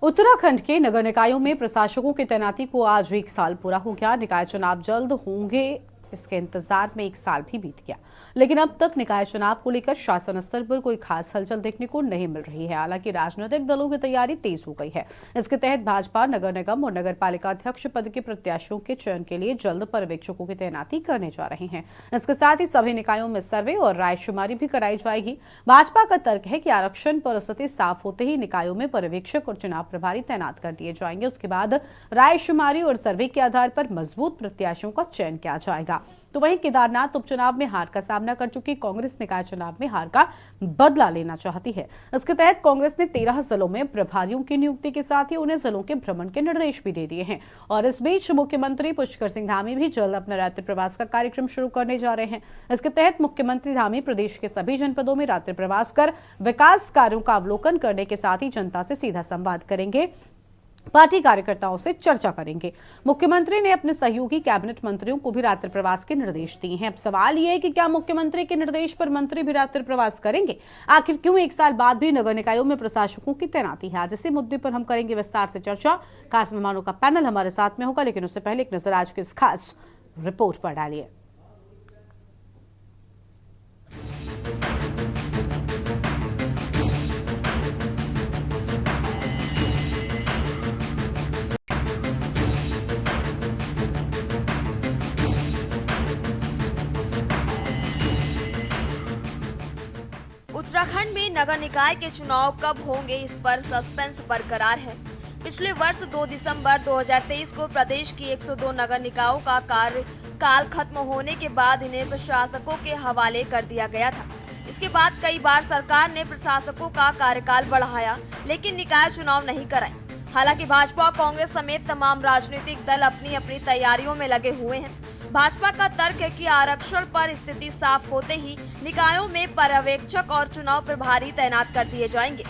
उत्तराखंड के नगर निकायों में प्रशासकों की तैनाती को आज 1 साल पूरा हो गया। निकाय चुनाव जल्द होंगे, इसके इंतजार में 1 साल भी बीत गया, लेकिन अब तक निकाय चुनाव को लेकर शासन स्तर पर कोई खास हलचल देखने को नहीं मिल रही है। हालांकि राजनीतिक दलों की तैयारी तेज हो गई है। इसके तहत भाजपा नगर निगम और नगर पालिका अध्यक्ष पद के प्रत्याशियों के चयन के लिए जल्द पर्यवेक्षकों की तैनाती करने जा रहे हैं। इसके साथ ही सभी निकायों में सर्वे और रायशुमारी भी कराई जाएगी। भाजपा का तर्क है कि आरक्षण पर स्थिति साफ होते ही निकायों में पर्यवेक्षक और चुनाव प्रभारी तैनात कर दिए जाएंगे। उसके बाद रायशुमारी और सर्वे के आधार पर मजबूत प्रत्याशियों का चयन किया जाएगा। तो वहीं केदारनाथ उपचुनाव में हार का सामना कर चुकी कांग्रेस निकाय चुनाव में हार का बदला लेना चाहती है। इसके तहत कांग्रेस ने 13 जिलों में प्रभारियों की नियुक्ति के साथ ही उन्हें जिलों के भ्रमण के निर्देश भी दे दिए हैं। और इस बीच मुख्यमंत्री पुष्कर सिंह धामी भी जल्द अपना रात्रि प्रवास का कार्यक्रम शुरू करने जा रहे हैं। इसके तहत मुख्यमंत्री धामी प्रदेश के सभी जनपदों में रात्रि प्रवास कर विकास कार्यों का अवलोकन करने के साथ ही जनता से सीधा संवाद करेंगे, पार्टी कार्यकर्ताओं से चर्चा करेंगे। मुख्यमंत्री ने अपने सहयोगी कैबिनेट मंत्रियों को भी रात्रि प्रवास के निर्देश दिए हैं। अब सवाल यह है कि क्या मुख्यमंत्री के निर्देश पर मंत्री भी रात्रि प्रवास करेंगे? आखिर क्यों 1 साल बाद भी नगर निकायों में प्रशासकों की तैनाती है? आज इसी मुद्दे पर हम करेंगे विस्तार से चर्चा। खास मेहमानों का पैनल हमारे साथ में होगा, लेकिन उससे पहले एक नजर आज की इस खास रिपोर्ट पर डालिए। उत्तराखंड में नगर निकाय के चुनाव कब होंगे, इस पर सस्पेंस बरकरार है। पिछले वर्ष 2 दिसंबर 2023 को प्रदेश की 102 नगर निकायों का कार्यकाल खत्म होने के बाद इन्हें प्रशासकों के हवाले कर दिया गया था। इसके बाद कई बार सरकार ने प्रशासकों का कार्यकाल बढ़ाया, लेकिन निकाय चुनाव नहीं कराए। हालांकि भाजपा और कांग्रेस समेत तमाम राजनीतिक दल अपनी अपनी तैयारियों में लगे हुए हैं। भाजपा का तर्क है कि आरक्षण पर स्थिति साफ होते ही निकायों में पर्यवेक्षक और चुनाव प्रभारी तैनात कर दिए जाएंगे।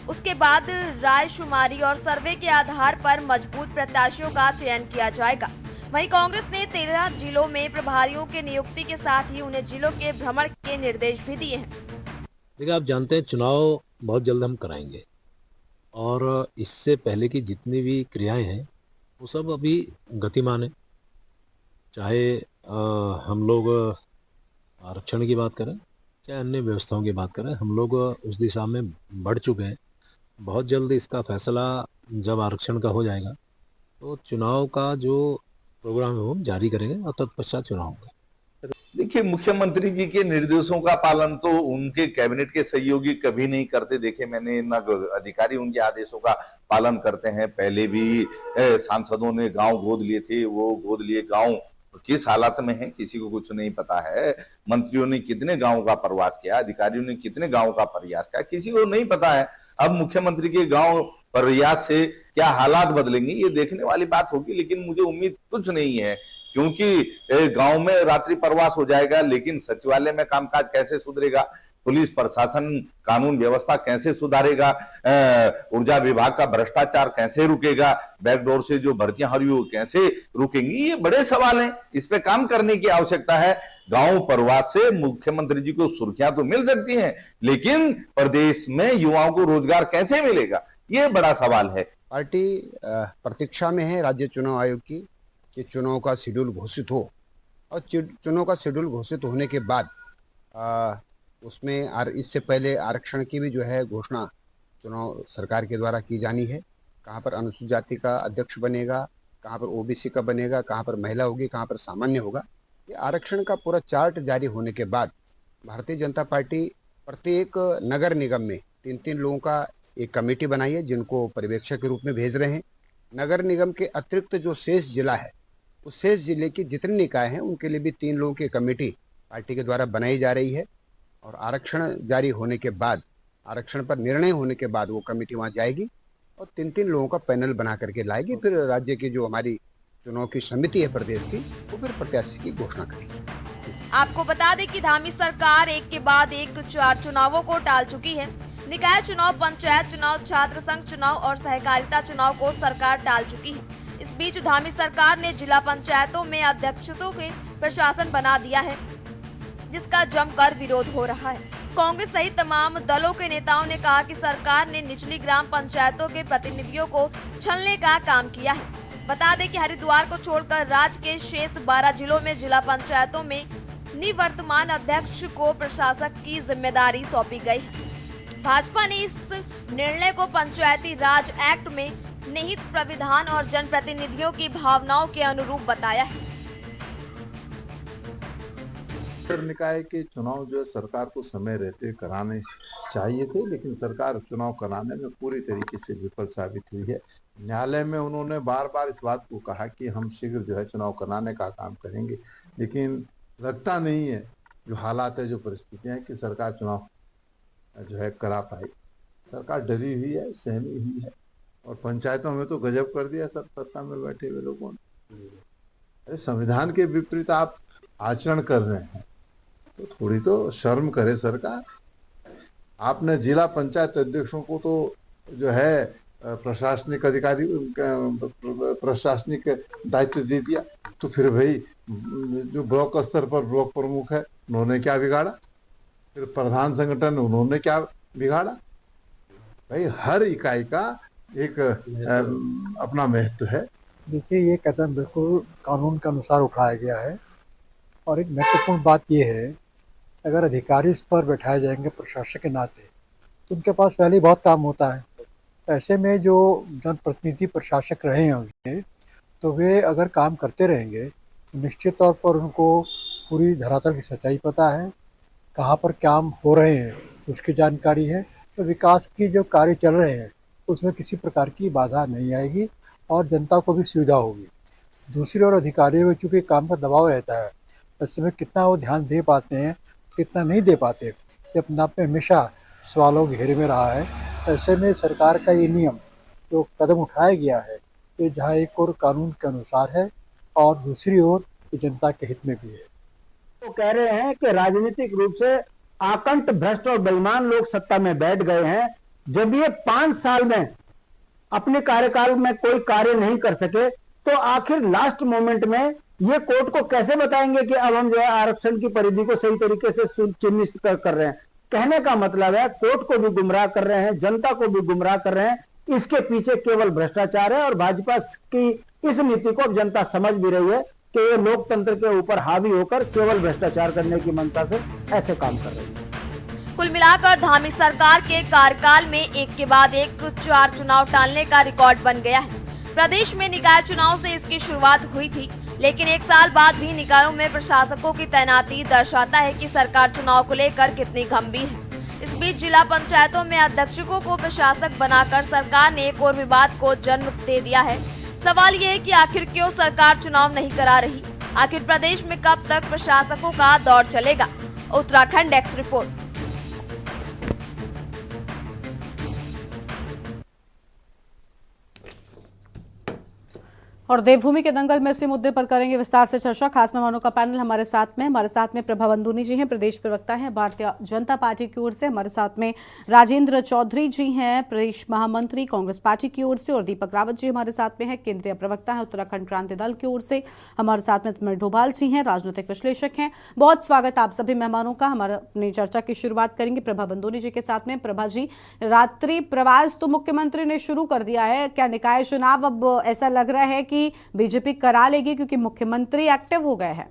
उसके बाद रायशुमारी और सर्वे के आधार पर मजबूत प्रत्याशियों का चयन किया जाएगा। वहीं कांग्रेस ने 13 जिलों में प्रभारियों की नियुक्ति के साथ ही उन्हें जिलों के भ्रमण के निर्देश भी दिए हैं। देखिए, आप जानते हैं चुनाव बहुत जल्द हम कराएंगे और इससे पहले की जितनी भी क्रियाएं हैं वो सब अभी गतिमान है। चाहे हम लोग आरक्षण की बात करें, चाहे अन्य व्यवस्थाओं की बात करें, हम लोग उस दिशा में बढ़ चुके हैं। बहुत जल्द इसका फैसला जब आरक्षण का हो जाएगा तो चुनाव का जो प्रोग्राम है वो हम जारी करेंगे और तत्पश्चात चुनाव होगा। देखिए, मुख्यमंत्री जी के निर्देशों का पालन तो उनके कैबिनेट के सहयोगी कभी नहीं करते देखे मैंने, न अधिकारी उनके आदेशों का पालन करते हैं। पहले भी सांसदों ने गांव गोद लिए थे, वो गोद लिए गांव किस हालत में है किसी को कुछ नहीं पता है। मंत्रियों ने कितने गांवों का प्रवास किया, अधिकारियों ने कितने गांवों का प्रयास किया, किसी को नहीं पता है। अब मुख्यमंत्री के गांव प्रयास से क्या हालात बदलेंगे ये देखने वाली बात होगी, लेकिन मुझे उम्मीद कुछ नहीं है, क्योंकि गांव में रात्रि प्रवास हो जाएगा, लेकिन सचिवालय में कामकाज कैसे सुधरेगा, पुलिस प्रशासन कानून व्यवस्था कैसे सुधारेगा, ऊर्जा विभाग का भ्रष्टाचार कैसे रुकेगा, बैकडोर से जो भर्तियां हो रही हो कैसे रुकेंगी, ये बड़े सवाल हैं। इस पे काम करने की आवश्यकता है। गांव प्रवास से मुख्यमंत्री जी को सुर्खियां तो मिल सकती हैं, लेकिन प्रदेश में युवाओं को रोजगार कैसे मिलेगा, ये बड़ा सवाल है। पार्टी प्रतीक्षा में है राज्य चुनाव आयोग की कि चुनाव का शेड्यूल घोषित हो, और चुनाव का शेड्यूल घोषित होने के बाद उसमें इससे पहले आरक्षण की भी जो है घोषणा चुनाव सरकार के द्वारा की जानी है। कहाँ पर अनुसूचित जाति का अध्यक्ष बनेगा, कहाँ पर ओबीसी का बनेगा, कहाँ पर महिला होगी, कहाँ पर सामान्य होगा, ये आरक्षण का पूरा चार्ट जारी होने के बाद भारतीय जनता पार्टी प्रत्येक नगर निगम में 3-3 लोगों का एक कमेटी बनाई है, जिनको पर्यवेक्षक के रूप में भेज रहे हैं। नगर निगम के अतिरिक्त जो शेष जिला है, उस शेष जिले की जितने निकाय हैं उनके लिए भी 3 लोगों की कमेटी पार्टी के द्वारा बनाई जा रही है। और आरक्षण जारी होने के बाद, आरक्षण पर निर्णय होने के बाद वो कमेटी वहां जाएगी और 3-3 लोगों का पैनल बना करके लाएगी। फिर राज्य की जो हमारी चुनाव की समिति है प्रदेश की, वो फिर प्रत्याशी की घोषणा करेगी। आपको बता दें कि धामी सरकार एक के बाद एक 4 चुनावों को टाल चुकी है। निकाय चुनाव, पंचायत चुनाव, छात्र संघ चुनाव और सहकारिता चुनाव को सरकार टाल चुकी है। इस बीच धामी सरकार ने जिला पंचायतों में अध्यक्षों के प्रशासन बना दिया है, जिसका जमकर विरोध हो रहा है। कांग्रेस सहित तमाम दलों के नेताओं ने कहा कि सरकार ने निचली ग्राम पंचायतों के प्रतिनिधियों को छलने का काम किया है। बता दें कि हरिद्वार को छोड़कर राज्य के शेष 12 जिलों में जिला पंचायतों में निवर्तमान अध्यक्ष को प्रशासक की जिम्मेदारी सौंपी गई है। भाजपा ने इस निर्णय को पंचायती राज एक्ट में निहित प्राविधान और जनप्रतिनिधियों की भावनाओं के अनुरूप बताया है। नगर निकाय के चुनाव जो है सरकार को समय रहते कराने चाहिए थे, लेकिन सरकार चुनाव कराने में पूरी तरीके से विफल साबित हुई है। न्यायालय में उन्होंने बार बार इस बात को कहा कि हम शीघ्र जो है चुनाव कराने का काम करेंगे, लेकिन लगता नहीं है, जो हालात है, जो परिस्थितियां हैं, कि सरकार चुनाव जो है करा पाई। सरकार डरी हुई है, सहमी हुई है, और पंचायतों में तो गजब कर दिया सब सत्ता में बैठे हुए लोगों ने। अरे संविधान के विपरीत आप आचरण कर रहे हैं तो थोड़ी तो शर्म करे सरकार। आपने जिला पंचायत अध्यक्षों को तो जो है प्रशासनिक अधिकारी प्रशासनिक दायित्व दे दिया, तो फिर भाई जो ब्लॉक स्तर पर ब्लॉक प्रमुख है उन्होंने क्या बिगाड़ा, फिर प्रधान संगठन उन्होंने क्या बिगाड़ा। भाई हर इकाई का एक अपना महत्व है। देखिए, ये कदम बिल्कुल कानून के अनुसार उठाया गया है, और एक महत्वपूर्ण बात यह है, अगर अधिकारी इस पर बैठाए जाएंगे प्रशासक के नाते, तो उनके पास पहले ही बहुत काम होता है। तो ऐसे में जो जनप्रतिनिधि प्रशासक रहे हैं उसके, तो वे अगर काम करते रहेंगे तो निश्चित तौर पर उनको पूरी धरातल की सच्चाई पता है, कहाँ पर काम हो रहे हैं उसकी जानकारी है, तो विकास की जो कार्य चल रहे हैं उसमें किसी प्रकार की बाधा नहीं आएगी और जनता को भी सुविधा होगी। दूसरी ओर अधिकारियों में चूँकि काम का दबाव रहता है, ऐसे में कितना वो ध्यान दे पाते हैं, कितना नहीं दे पाते, ये अपने आप में हमेशा सवालों के घेरे में रहा है। ऐसे में सरकार का ये नियम जो कदम उठाया गया है, ये जहाँ एक और कानून के अनुसार है और दूसरी ओर ये जनता के हित में भी है। तो कह रहे हैं कि राजनीतिक रूप से आकंठ भ्रष्ट और बेईमान लोग सत्ता में बैठ गए हैं। जब ये 5 साल में अपने कार्यकाल में कोई कार्य नहीं कर सके, तो आखिर लास्ट मोमेंट में ये कोर्ट को कैसे बताएंगे कि अब हम जो है आरक्षण की परिधि को सही तरीके से चिन्हित कर रहे हैं। कहने का मतलब है कोर्ट को भी गुमराह कर रहे हैं, जनता को भी गुमराह कर रहे हैं। इसके पीछे केवल भ्रष्टाचार है, और भाजपा की इस नीति को अब जनता समझ भी रही है कि ये लोकतंत्र के ऊपर हावी होकर केवल भ्रष्टाचार करने की मंशा से ऐसे काम कर रही है। कुल मिलाकर धामी सरकार के कार्यकाल में एक के बाद एक 4 चुनाव टालने का रिकॉर्ड बन गया है। प्रदेश में निकाय चुनाव से इसकी शुरुआत हुई थी, लेकिन 1 साल बाद भी निकायों में प्रशासकों की तैनाती दर्शाता है कि सरकार चुनाव को लेकर कितनी गंभीर है। इस बीच जिला पंचायतों में अध्यक्षों को प्रशासक बनाकर सरकार ने एक और विवाद को जन्म दे दिया है। सवाल ये है कि आखिर क्यों सरकार चुनाव नहीं करा रही, आखिर प्रदेश में कब तक प्रशासकों का दौर चलेगा। Uttarakhand desk report. और देवभूमि के दंगल में इसी मुद्दे पर करेंगे विस्तार से चर्चा। खास मेहमानों का पैनल हमारे साथ में प्रभा बंदूनी जी हैं, प्रदेश प्रवक्ता हैं भारतीय जनता पार्टी की ओर से। हमारे साथ में राजेंद्र चौधरी जी हैं, प्रदेश महामंत्री कांग्रेस पार्टी की ओर से, और दीपक रावत जी हमारे साथ में हैं, केंद्रीय प्रवक्ता हैं उत्तराखंड क्रांति दल की ओर से। हमारे साथ में तमिल डोभाल जी हैं, राजनीतिक विश्लेषक हैं। बहुत स्वागत आप सभी मेहमानों का। हमारा अपनी चर्चा की शुरुआत करेंगे प्रभा बंदूनी जी के साथ में। प्रभा जी, रात्रि प्रवास तो मुख्यमंत्री ने शुरू कर दिया है, क्या निकाय चुनाव अब ऐसा लग रहा है कि बीजेपी करा लेगी क्योंकि मुख्यमंत्री एक्टिव हो गए हैं?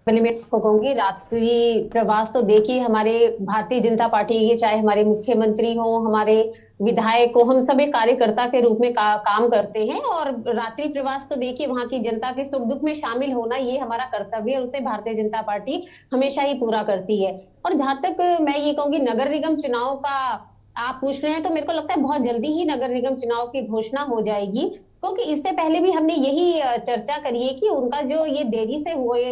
पहले मैं कहूंगी, रात्रि प्रवास तो देखिए हमारे भारतीय जनता पार्टी के, चाहे हमारे मुख्यमंत्री हो, हमारे विधायक हो, हम सभी कार्यकर्ता के रूप में काम करते हैं। और रात्रि प्रवास तो देखिए वहां की जनता के सुख दुख में शामिल होना ये हमारा कर्तव्य है, और उसे भारतीय जनता पार्टी हमेशा ही पूरा करती है। और जहां तक मैं ये कहूंगी नगर निगम चुनाव का आप पूछ रहे हैं, तो मेरे को लगता है बहुत जल्दी ही नगर निगम चुनाव की घोषणा हो जाएगी, क्योंकि इससे पहले भी हमने यही चर्चा करी है कि उनका जो ये देरी से हुए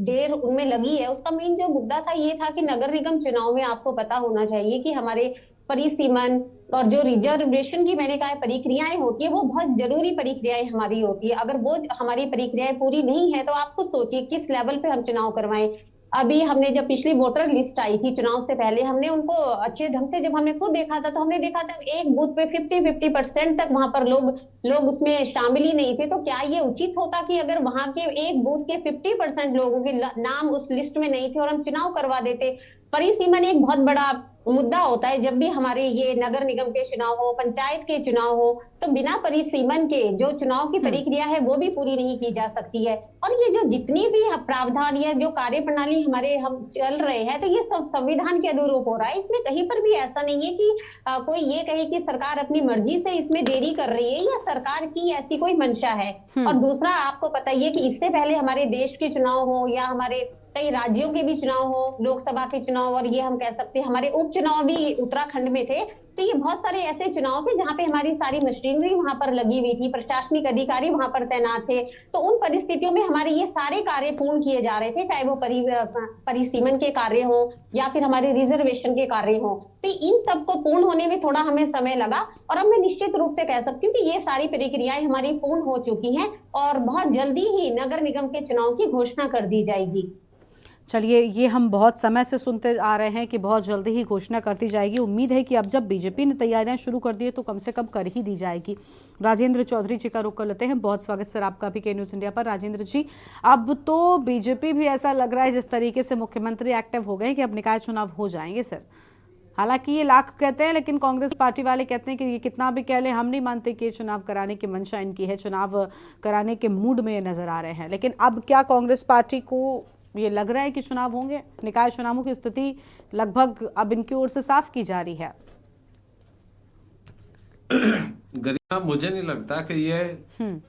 देर उनमें लगी है, उसका मेन जो मुद्दा था ये था कि नगर निगम चुनाव में आपको पता होना चाहिए कि हमारे परिसीमन और जो रिजर्वेशन की मैंने कहा प्रक्रियाएं होती है, वो बहुत जरूरी प्रक्रियाएं हमारी होती है। अगर वो हमारी प्रक्रियाएं पूरी नहीं है तो आप खुद सोचिए किस लेवल पे हम चुनाव करवाएं। अभी हमने जब पिछली वोटर लिस्ट आई थी चुनाव से पहले, हमने उनको अच्छे ढंग से जब हमने खुद देखा था, तो हमने देखा था एक बूथ पे 50% तक वहां पर लोग उसमें शामिल ही नहीं थे। तो क्या ये उचित होता कि अगर वहां के एक बूथ के 50% लोगों के नाम उस लिस्ट में नहीं थे और हम चुनाव करवा देते? परिसीमन एक बहुत बड़ा मुद्दा होता है। जब भी हमारे ये नगर निगम के चुनाव हो, पंचायत के चुनाव हो, तो बिना परिसीमन के जो चुनाव की प्रक्रिया है वो भी पूरी नहीं की जा सकती है। और ये जो जितनी भी प्रावधान या जो कार्य प्रणाली हम चल रहे हैं, तो ये सब संविधान के अनुरूप हो रहा है। इसमें कहीं पर भी ऐसा नहीं है कि कोई ये कहे कि सरकार अपनी मर्जी से इसमें देरी कर रही है या सरकार की ऐसी कोई मंशा है। और दूसरा, आपको पता ही है कि इससे पहले हमारे देश के चुनाव हो या हमारे कई राज्यों के भी चुनाव हो, लोकसभा के चुनाव, और ये हम कह सकते हैं हमारे उपचुनाव भी उत्तराखंड में थे। तो ये बहुत सारे ऐसे चुनाव थे जहां पे हमारी सारी मशीनरी वहां पर लगी हुई थी, प्रशासनिक अधिकारी वहां पर तैनात थे। तो उन परिस्थितियों में हमारे ये सारे कार्य पूर्ण किए जा रहे थे, चाहे वो परिसीमन के कार्य हो या फिर हमारे रिजर्वेशन के कार्य हो। तो इन सबको पूर्ण होने में थोड़ा हमें समय लगा, और अब मैं निश्चित रूप से कह सकती हूँ कि ये सारी प्रक्रियाएं हमारी पूर्ण हो चुकी हैं और बहुत जल्दी ही नगर निगम के चुनाव की घोषणा कर दी जाएगी। चलिए, ये हम बहुत समय से सुनते आ रहे हैं कि बहुत जल्दी ही घोषणा कर दी जाएगी। उम्मीद है कि अब जब बीजेपी ने तैयारियां शुरू कर दी है तो कम से कम कर ही दी जाएगी। राजेंद्र चौधरी जी का रुख कर लेते हैं। बहुत स्वागत सर आपका भी के न्यूज़ इंडिया पर। राजेंद्र जी, अब तो बीजेपी भी ऐसा लग रहा है जिस तरीके से मुख्यमंत्री एक्टिव हो गए कि अब निकाय चुनाव हो जाएंगे सर। हालांकि ये लाख कहते हैं, लेकिन कांग्रेस पार्टी वाले कहते हैं कि ये कितना भी कह ले, हम नहीं मानते कि चुनाव कराने की मंशा इनकी है, चुनाव कराने के मूड में नजर आ रहे हैं। लेकिन अब क्या कांग्रेस पार्टी को ये लग रहा है कि चुनाव होंगे? निकाय चुनावों की स्थिति लगभग अब इनकी ओर से साफ की जा रही है। गरिमा, मुझे नहीं लगता कि ये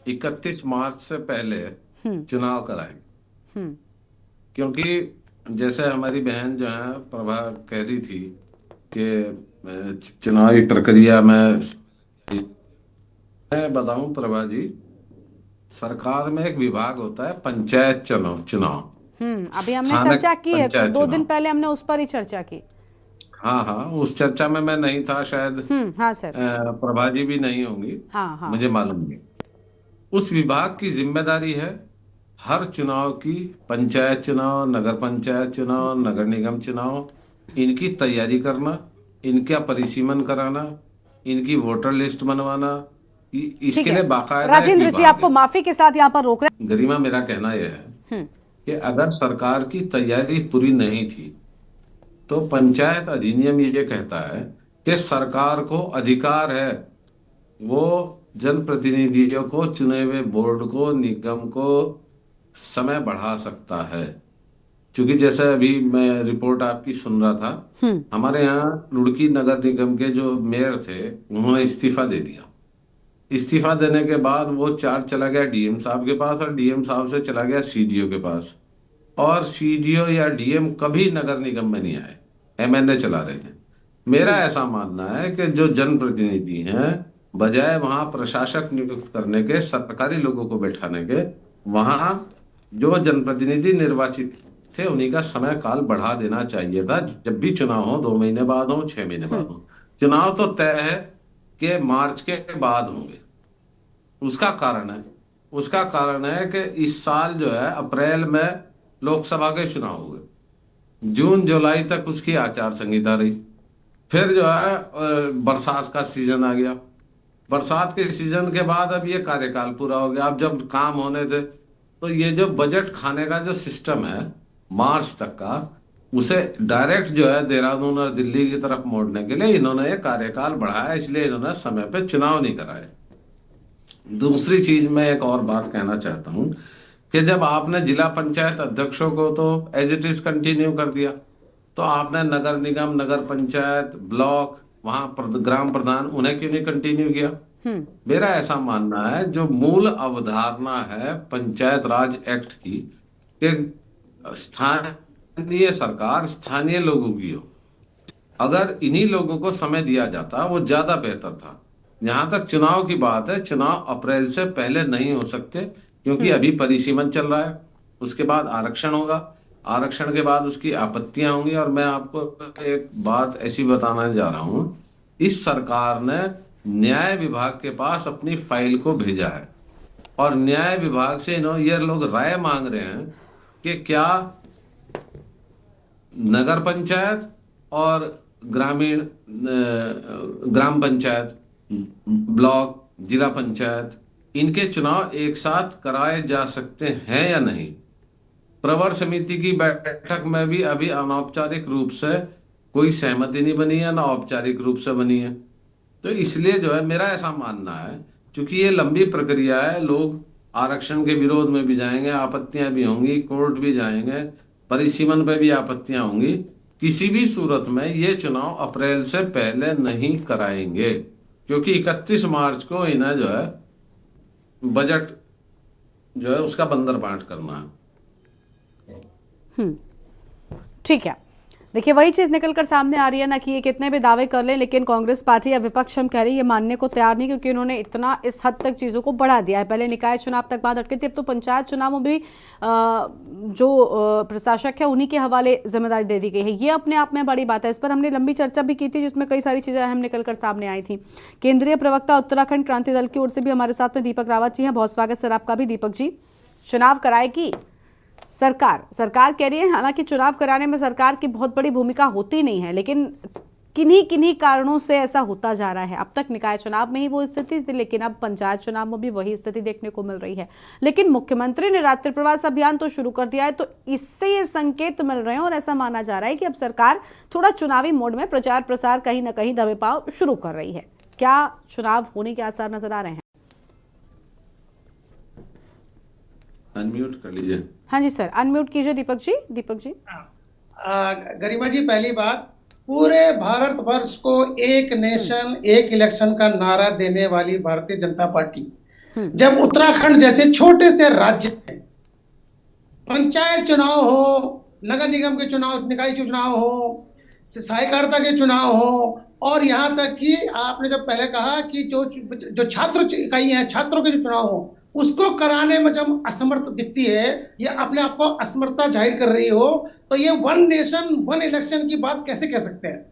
31 मार्च से पहले चुनाव कराएंगे, क्योंकि जैसे हमारी बहन जो है प्रभा कह रही थी कि चुनावी प्रक्रिया में, मैं बताऊं प्रभा जी, सरकार में एक विभाग होता है पंचायत चुनाव। अभी हमने चर्चा की है, 2 दिन पहले हमने उस पर ही चर्चा की। हाँ, उस चर्चा में मैं नहीं था शायद। हाँ सर, प्रभा जी भी नहीं होंगी। हाँ। मुझे मालूम नहीं। उस विभाग की जिम्मेदारी है हर चुनाव की, पंचायत चुनाव, नगर पंचायत चुनाव, नगर निगम चुनाव, इनकी तैयारी करना, इनका परिसीमन कराना, इनकी वोटर लिस्ट बनवाना। इसके लिए बाकायदा राजेंद्र जी, आपको माफी के साथ यहाँ पर रोक रहे हैं। गरिमा, मेरा कहना यह है कि अगर सरकार की तैयारी पूरी नहीं थी तो पंचायत अधिनियम ये कहता है कि सरकार को अधिकार है, वो जनप्रतिनिधियों को, चुने हुए बोर्ड को, निगम को समय बढ़ा सकता है। क्योंकि जैसे अभी मैं रिपोर्ट आपकी सुन रहा था, हमारे यहाँ रुड़की नगर निगम के जो मेयर थे उन्होंने इस्तीफा दे दिया। इस्तीफा देने के बाद वो चार्ज चला गया डीएम साहब के पास, और डीएम साहब से चला गया सीडीओ के पास, और सीडीओ या डीएम कभी नगर निगम में नहीं आए, एमएनए चला रहे थे। मेरा ऐसा मानना है कि जो जनप्रतिनिधि हैं, बजाय वहां प्रशासक नियुक्त करने के, सरकारी लोगों को बैठाने के, वहां जो जनप्रतिनिधि निर्वाचित थे उन्हीं का समय काल बढ़ा देना चाहिए था। जब भी चुनाव हो, 2 महीने बाद हो, 6 महीने बाद हो, चुनाव तो तय है कि मार्च के बाद होंगे। उसका कारण है कि इस साल जो है अप्रैल में लोकसभा के चुनाव हुए, जून जुलाई तक उसकी आचार संहिता रही, फिर जो है बरसात का सीजन आ गया, बरसात के सीजन के बाद अब ये कार्यकाल पूरा हो गया। अब जब काम होने थे तो ये जो बजट खाने का जो सिस्टम है मार्च तक का, उसे डायरेक्ट जो है देहरादून और दिल्ली की तरफ मोड़ने के लिए इन्होंने ये कार्यकाल बढ़ाया, इसलिए इन्होंने समय पे चुनाव नहीं कराए। दूसरी चीज, मैं एक और बात कहना चाहता हूं कि जब आपने जिला पंचायत अध्यक्षों को तो एज इट इज कंटिन्यू कर दिया, तो आपने नगर निगम, नगर पंचायत, ब्लॉक, वहां ग्राम प्रधान, उन्हें क्यों नहीं कंटिन्यू किया? मेरा ऐसा मानना है, जो मूल अवधारणा है पंचायत राज एक्ट की, कि स्थानीय सरकार स्थानीय लोगों की हो, अगर इन्हीं लोगों को समय दिया जाता वो ज्यादा बेहतर था। जहां तक चुनाव की बात है, चुनाव अप्रैल से पहले नहीं हो सकते, क्योंकि अभी परिसीमन चल रहा है, उसके बाद आरक्षण होगा, आरक्षण के बाद उसकी आपत्तियां होंगी। और मैं आपको एक बात ऐसी बताना जा रहा हूं, इस सरकार ने न्याय विभाग के पास अपनी फाइल को भेजा है, और न्याय विभाग से ये लोग राय मांग रहे हैं कि क्या नगर पंचायत और ग्राम पंचायत, ब्लॉक, जिला पंचायत, इनके चुनाव एक साथ कराए जा सकते हैं या नहीं। प्रवर समिति की बैठक में भी अभी अनौपचारिक रूप से कोई सहमति नहीं बनी है, ना औपचारिक रूप से बनी है। तो इसलिए जो है मेरा ऐसा मानना है, क्योंकि ये लंबी प्रक्रिया है, लोग आरक्षण के विरोध में भी जाएंगे, आपत्तियां भी होंगी, कोर्ट भी जाएंगे, परिसीमन पे भी आपत्तियां होंगी। किसी भी सूरत में ये चुनाव अप्रैल से पहले नहीं कराएंगे, क्योंकि 31 मार्च को इन्हें जो है बजट जो है उसका बंदरबांट करना है। ठीक है, देखिए वही चीज निकलकर सामने आ रही है ना कि ये कितने भी दावे कर लें, लेकिन कांग्रेस पार्टी या विपक्ष हम कह रहे हैं ये मानने को तैयार नहीं, क्योंकि उन्होंने इतना इस हद तक चीजों को बढ़ा दिया है। पहले निकाय चुनाव तक बात अटकी थी, अब तो पंचायत चुनावों में भी जो प्रशासक है उन्हीं के हवाले जिम्मेदारी दे दी गई है। ये अपने आप में बड़ी बात है। इस पर हमने लंबी चर्चा भी की थी, जिसमें कई सारी चीजें अहम निकलकर सामने आई थी। केंद्रीय प्रवक्ता उत्तराखंड क्रांति दल की ओर से भी हमारे साथ में दीपक रावत जी हैं। बहुत स्वागत सर आपका भी। दीपक जी, चुनाव कराएगी सरकार कह रही है, हालांकि चुनाव कराने में सरकार की बहुत बड़ी भूमिका होती नहीं है, लेकिन किन्हीं कारणों से ऐसा होता जा रहा है। अब तक निकाय चुनाव में ही वो स्थिति थी, लेकिन अब पंचायत चुनाव में भी वही स्थिति देखने को मिल रही है। लेकिन मुख्यमंत्री ने रात्रि प्रवास अभियान तो शुरू कर दिया है, तो इससे ये संकेत मिल रहे हैं और ऐसा माना जा रहा है कि अब सरकार थोड़ा चुनावी मोड में प्रचार प्रसार कहीं ना कहीं दबे पांव शुरू कर रही है। क्या चुनाव होने के आसार नजर आ रहे हैं? अनम्यूट कर लीजिए। हाँ जी सर, अनम्यूट कीजिए दीपक जी। गरिमा जी, पहली बात, पूरे भारतवर्ष को एक नेशन एक इलेक्शन का नारा देने वाली भारतीय जनता पार्टी, जब उत्तराखंड जैसे छोटे से राज्य में पंचायत चुनाव हो, नगर निगम के चुनाव, निकाय चुनाव हो, सहकारिता के चुनाव हो, और यहाँ तक कि आपने जब पहले कहा कि जो छात्र इकाई है, छात्रों के जो चुनाव हो, उसको कराने में जब असमर्थ दिखती है या अपने आप को असमर्थता जाहिर कर रही हो, तो ये वन नेशन वन इलेक्शन की बात कैसे कह सकते हैं?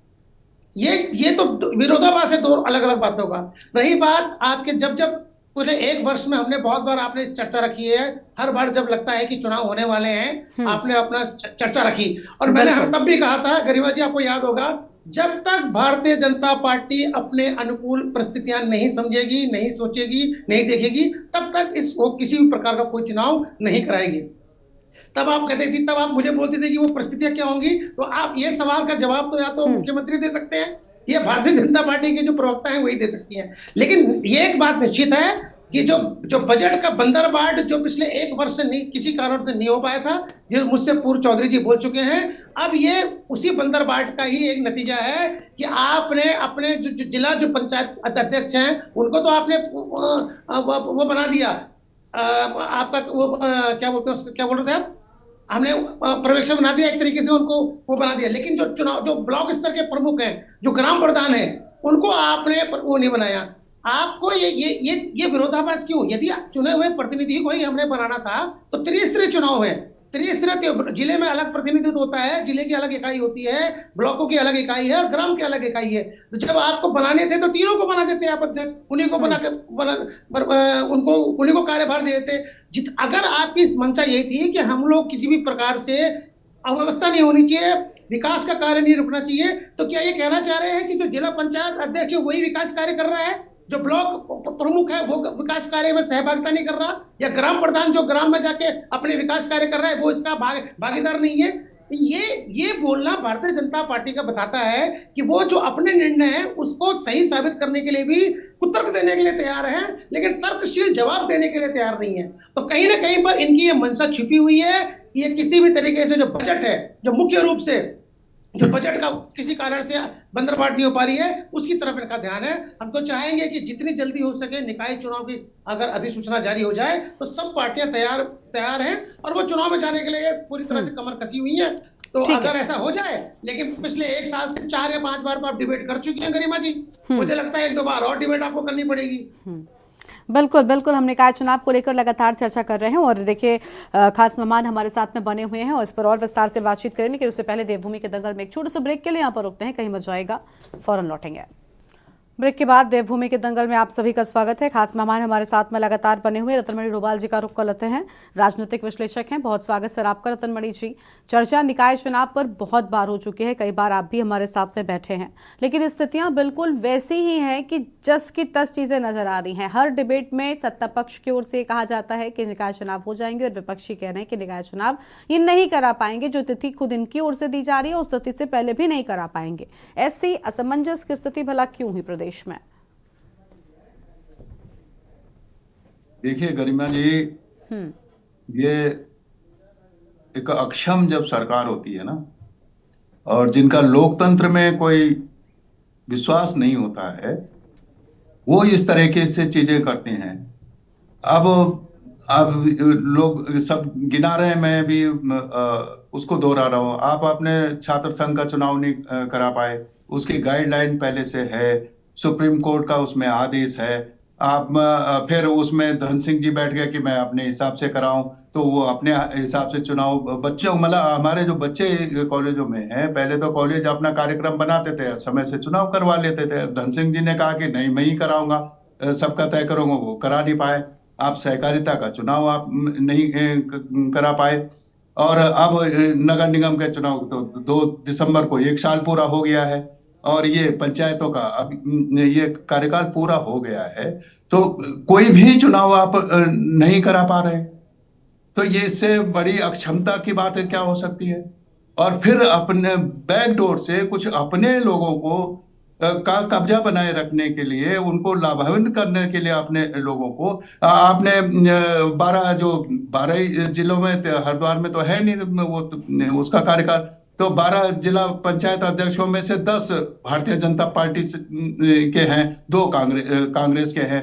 ये तो विरोधाभास है, दो अलग अलग बातों का। रही बात आपके, जब पूरे एक वर्ष में हमने बहुत बार आपने चर्चा रखी है, हर बार जब लगता है कि चुनाव होने वाले हैं आपने अपना चर्चा रखी, और मैंने तब भी कहा था, गरिमा जी आपको याद होगा, जब तक भारतीय जनता पार्टी अपने अनुकूल परिस्थितियां नहीं समझेगी, नहीं सोचेगी, नहीं देखेगी, तब तक वो किसी भी प्रकार का कोई चुनाव नहीं कराएगी। तब आप कहते थी, तब आप मुझे बोलते थे कि वो परिस्थितियां क्या होंगी, तो आप ये सवाल का जवाब तो या तो मुख्यमंत्री दे सकते हैं या भारतीय जनता पार्टी के जो प्रवक्ता हैं वही दे सकती हैं। लेकिन ये एक बात निश्चित है कि जो बजट का बंदरबाट जो पिछले एक वर्ष से नहीं, किसी कारण से नहीं हो पाया था, जो मुझसे पूर्व चौधरी जी बोल चुके हैं, अब ये उसी बंदरबाट का ही एक नतीजा है कि आपने अपने जो जिला जो पंचायत अध्यक्ष हैं उनको तो आपने वो बना दिया, आपका वो क्या बोल रहे थे आप, हमने पर्यवेक्षक बना दिया, एक तरीके से उनको वो बना दिया। लेकिन जो चुनाव, जो ब्लॉक स्तर के प्रमुख हैं, जो ग्राम प्रधान हैं, उनको आपने वो नहीं बनाया। आपको ये विरोधाभास क्यों? यदि चुने हुए प्रतिनिधि को ही हमने बनाना था तो त्रिस्तरीय चुनाव है, त्रिस्तरीय, जिले में अलग प्रतिनिधित्व होता है, जिले की अलग इकाई होती है, ब्लॉकों की अलग इकाई है और ग्राम की अलग इकाई है। तो जब आपको बनाने थे तो तीनों को बना देते आप अध्यक्ष, उन्हीं को उन्हीं को कार्यभार दे देते। अगर आपकी मंशा यही थी कि हम लोग किसी भी प्रकार से अव्यवस्था नहीं होनी चाहिए, विकास का कार्य नहीं रुकना चाहिए, तो क्या ये कहना चाह रहे हैं कि जो जिला पंचायत अध्यक्ष है वही विकास कार्य कर रहा है, जो ब्लॉक प्रमुख है वो विकास कार्य में सहभागिता नहीं कर रहा, या ग्राम प्रधान जो ग्राम में जाके अपने विकास कार्य कर रहा है वो इसका भागीदार नहीं है? ये बोलना भारतीय जनता पार्टी का बताता है कि वो जो अपने निर्णय है उसको सही साबित करने के लिए भी तर्क देने के लिए तैयार है, लेकिन तर्कशील जवाब देने के लिए तैयार नहीं है। तो कहीं ना कहीं पर इनकी ये मंशा छिपी हुई है। ये किसी भी तरीके से जो बजट है, जो मुख्य रूप से जो बजट का किसी कारण से बंदरबाट नहीं हो पा रही है, उसकी तरफ इनका ध्यान है। हम तो चाहेंगे कि जितनी जल्दी हो सके निकाय चुनाव की अगर अधिसूचना जारी हो जाए तो सब पार्टियां तैयार हैं और वो चुनाव में जाने के लिए पूरी तरह से कमर कसी हुई है। तो अगर ऐसा हो जाए, लेकिन पिछले एक साल से 4 या 5 बार तो आप डिबेट कर चुकी हैं गरिमा जी, मुझे लगता है 1-2 बार और डिबेट आपको करनी पड़ेगी। बिल्कुल हम निकाय चुनाव को लेकर लगातार चर्चा कर रहे हैं और देखिए खास मेहमान हमारे साथ में बने हुए हैं और इस पर और विस्तार से बातचीत करेंगे। लेकिन उससे पहले देवभूमि के दंगल में एक छोटे से ब्रेक के लिए यहाँ पर रुकते हैं, कहीं मत जाएगा, फौरन लौटेंगे। ब्रेक के बाद देवभूमि के दंगल में आप सभी का स्वागत है। खास मेहमान हमारे साथ में लगातार बने हुए रतनमणि डोभाल जी का रुख कर लेते हैं, राजनीतिक विश्लेषक हैं। बहुत स्वागत सर आपका रतनमणि जी। चर्चा निकाय चुनाव पर बहुत बार हो चुकी है, कई बार आप भी हमारे साथ में बैठे हैं, लेकिन स्थितियां बिल्कुल वैसी ही हैं कि जस की तस चीजें नजर आ रही हैं। हर डिबेट में सत्ता पक्ष की ओर से कहा जाता है कि निकाय चुनाव हो जाएंगे और विपक्षी कह रहे हैं कि निकाय चुनाव ये नहीं करा पाएंगे, जो तिथि खुद इनकी ओर से दी जा रही है उस तिथि से पहले भी नहीं करा पाएंगे। ऐसी असमंजस की स्थिति भला क्यों हुई प्रदेश में? देखिए गरिमा जी, ये एक अक्षम जब सरकार होती है ना, और जिनका लोकतंत्र में कोई विश्वास नहीं होता है, वो इस तरीके से चीजें करते हैं। अब लोग सब गिना रहे हैं, मैं भी उसको दोहरा रहा हूं। आप अपने छात्र संघ का चुनाव नहीं करा पाए, उसकी गाइडलाइन पहले से है, सुप्रीम कोर्ट का उसमें आदेश है। आप फिर उसमें धन सिंह जी बैठ गए कि मैं अपने हिसाब से कराऊं, तो वो अपने हिसाब से चुनाव बच्चों, मतलब हमारे जो बच्चे कॉलेजों में हैं, पहले तो कॉलेज अपना कार्यक्रम बनाते थे, समय से चुनाव करवा लेते थे। धन सिंह जी ने कहा कि नहीं मैं ही कराऊंगा, सबका तय करूंगा, वो करा नहीं पाए। आप सहकारिता का चुनाव आप नहीं करा पाए, और अब नगर निगम के चुनाव तो 2 दिसंबर को 1 साल पूरा हो गया है, और ये पंचायतों का अब ये कार्यकाल पूरा हो गया है, तो कोई भी चुनाव आप नहीं करा पा रहे। तो ये इससे बड़ी अक्षमता की बात क्या हो सकती है? और फिर अपने बैकडोर से कुछ अपने लोगों को का कब्जा बनाए रखने के लिए, उनको लाभान्वित करने के लिए अपने लोगों को आपने 12 जिलों में, हरिद्वार में तो है नहीं वो तो, उसका कार्यकाल तो 12 जिला पंचायत अध्यक्षों में से 10 भारतीय जनता पार्टी के हैं, 2 कांग्रेस के हैं।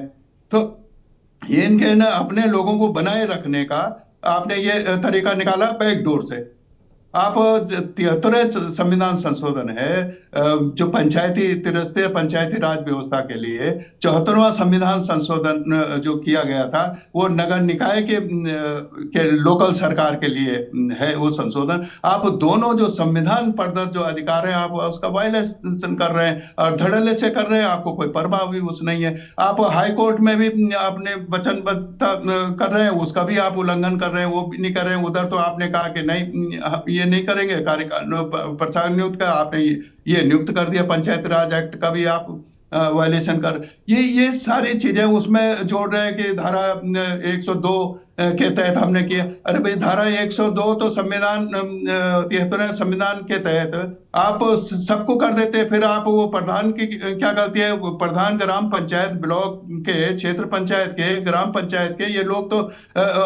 तो ये इनके ना अपने लोगों को बनाए रखने का आपने ये तरीका निकाला बैकडोर से। आप 73 संविधान संशोधन है जो तिरस्ते पंचायती राज व्यवस्था के लिए 74वां संविधान संशोधन जो किया गया था, वो नगर निकाय के लोकल सरकार के लिए है वो संशोधन। आप दोनों जो संविधान प्रदत्त जो अधिकार है, आप उसका वायलेशन कर रहे हैं और धड़ल्ले से कर रहे हैं, आपको कोई परवाह भी कुछ नहीं है। आप हाई कोर्ट में भी आपने वचनबद्धता कर रहे हैं, उसका भी आप उल्लंघन कर रहे हैं, वो भी नहीं कर रहे हैं। उधर तो आपने कहा कि नहीं ये नहीं करेंगे, कार्यकाल प्रशासन नियुक्त का आपने ये नियुक्त कर दिया, पंचायत राज एक्ट का भी आप वायलेशन कर, ये सारी चीजें उसमें जोड़ रहे हैं कि धारा 102 के तहत हमने किया। अरे भाई धारा 102 तो संविधान 73 संविधान के तहत आप सबको कर देते, फिर आप वो प्रधान की क्या गलती है? प्रधान ग्राम पंचायत ब्लॉक के, क्षेत्र पंचायत के, ग्राम पंचायत के, ये लोग तो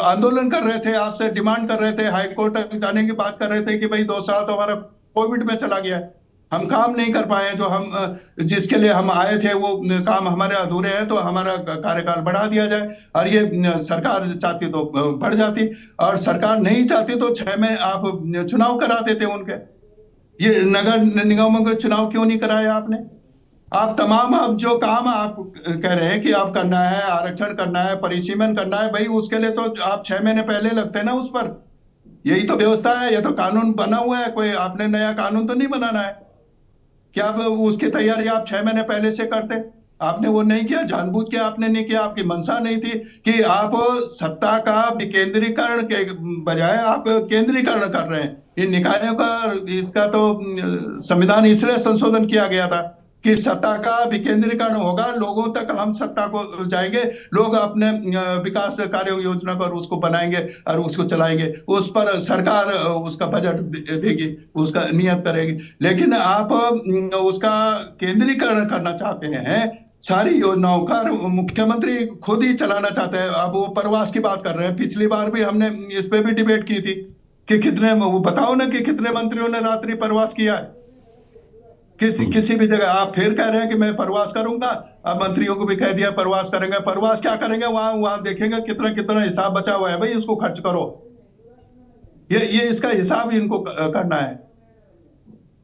आंदोलन कर रहे थे, आपसे डिमांड कर रहे थे, हाईकोर्ट तक जाने की बात कर रहे थे कि भाई 2 साल तो हमारा कोविड में चला गया है, हम काम नहीं कर पाए, जो हम जिसके लिए हम आए थे वो काम हमारे अधूरे हैं, तो हमारा कार्यकाल बढ़ा दिया जाए। और ये सरकार चाहती तो बढ़ जाती, और सरकार नहीं चाहती तो 6 में आप चुनाव करा देते उनके। ये नगर निगमों के चुनाव क्यों नहीं कराया आपने? आप तमाम अब जो काम आप कह रहे हैं कि आप करना है, आरक्षण करना है, परिसीमन करना है, भाई उसके लिए तो आप 6 महीने पहले लगते हैं ना उस पर। यही तो व्यवस्था है, ये तो कानून बना हुआ है, कोई आपने नया कानून तो नहीं बनाना है। क्या आप उसकी तैयारी आप 6 महीने पहले से करते? आपने वो नहीं किया, जानबूझ के आपने नहीं किया, आपकी मंशा नहीं थी कि आप सत्ता का विकेंद्रीकरण के बजाय आप केंद्रीकरण कर रहे हैं। इन निकायों का इसका तो संविधान इसलिए संशोधन किया गया था कि सत्ता का विकेंद्रीकरण होगा, लोगों तक हम सत्ता को जाएंगे, लोग अपने विकास कार्य योजना पर उसको बनाएंगे और उसको चलाएंगे, उस पर सरकार उसका बजट देगी, उसका नियत करेगी। लेकिन आप उसका केंद्रीकरण करना चाहते हैं, सारी योजनाओं का मुख्यमंत्री खुद ही चलाना चाहते हैं। अब वो प्रवास की बात कर रहे हैं, पिछली बार भी हमने इस पे भी डिबेट की थी कि कितने, वो बताओ ना कि कितने मंत्रियों ने रात्रि प्रवास किया है किसी भी जगह। आप फिर कह रहे हैं कि मैं प्रवास करूंगा, अब मंत्रियों को भी कह दिया प्रवास करेंगे। प्रवास क्या करेंगे? वहां देखेंगे कितना हिसाब बचा हुआ है, भाई उसको खर्च करो। ये इसका हिसाब इनको करना है।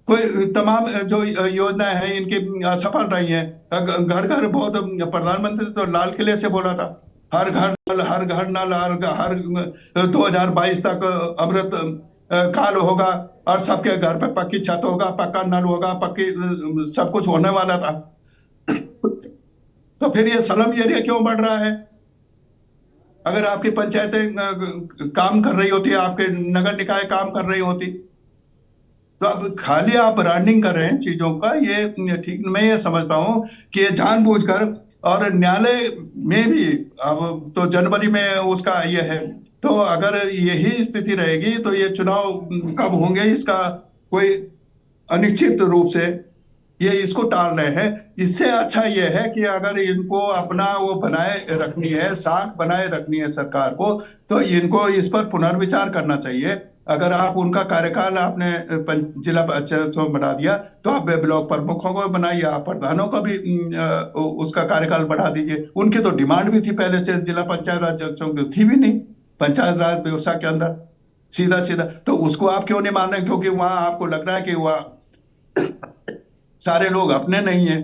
कोई तमाम जो योजना है इनकी असफल रही है। घर घर बहुत, प्रधानमंत्री तो लाल किले से बोला था हर घर नल, हर 2022 तक अमृत काल होगा और सबके घर पे पक्की छत होगा, पक्का नल होगा, पक्की सब कुछ होने वाला था। तो फिर ये स्लम एरिया क्यों बढ़ रहा है? अगर आपकी पंचायतें काम कर रही होती, आपके नगर निकाय काम कर रही होती, तो अब खाली आप ब्रांडिंग कर रहे हैं चीजों का, ये ठीक। मैं ये समझता हूं कि ये जानबूझकर, और न्यायालय में भी अब तो जनवरी में उसका ये है, तो अगर यही स्थिति रहेगी तो ये चुनाव कब होंगे इसका कोई अनिश्चित रूप से ये इसको टाल रहे हैं। इससे अच्छा ये है कि अगर इनको अपना वो बनाए रखनी है, साख बनाए रखनी है सरकार को, तो इनको इस पर पुनर्विचार करना चाहिए। अगर आप उनका कार्यकाल आपने जिला पंचायतों में बढ़ा दिया, तो आप ब्लॉक प्रमुखों को बनाइए, आप प्रधानों का भी उसका कार्यकाल बढ़ा दीजिए। उनकी तो डिमांड भी थी पहले से, जिला पंचायत अध्यक्षों की थी भी नहीं पंचायत राज व्यवस्था के अंदर सीधा सीधा, तो उसको आप क्यों नहीं मान रहे? क्योंकि वहां आपको लग रहा है कि वह सारे लोग अपने नहीं है,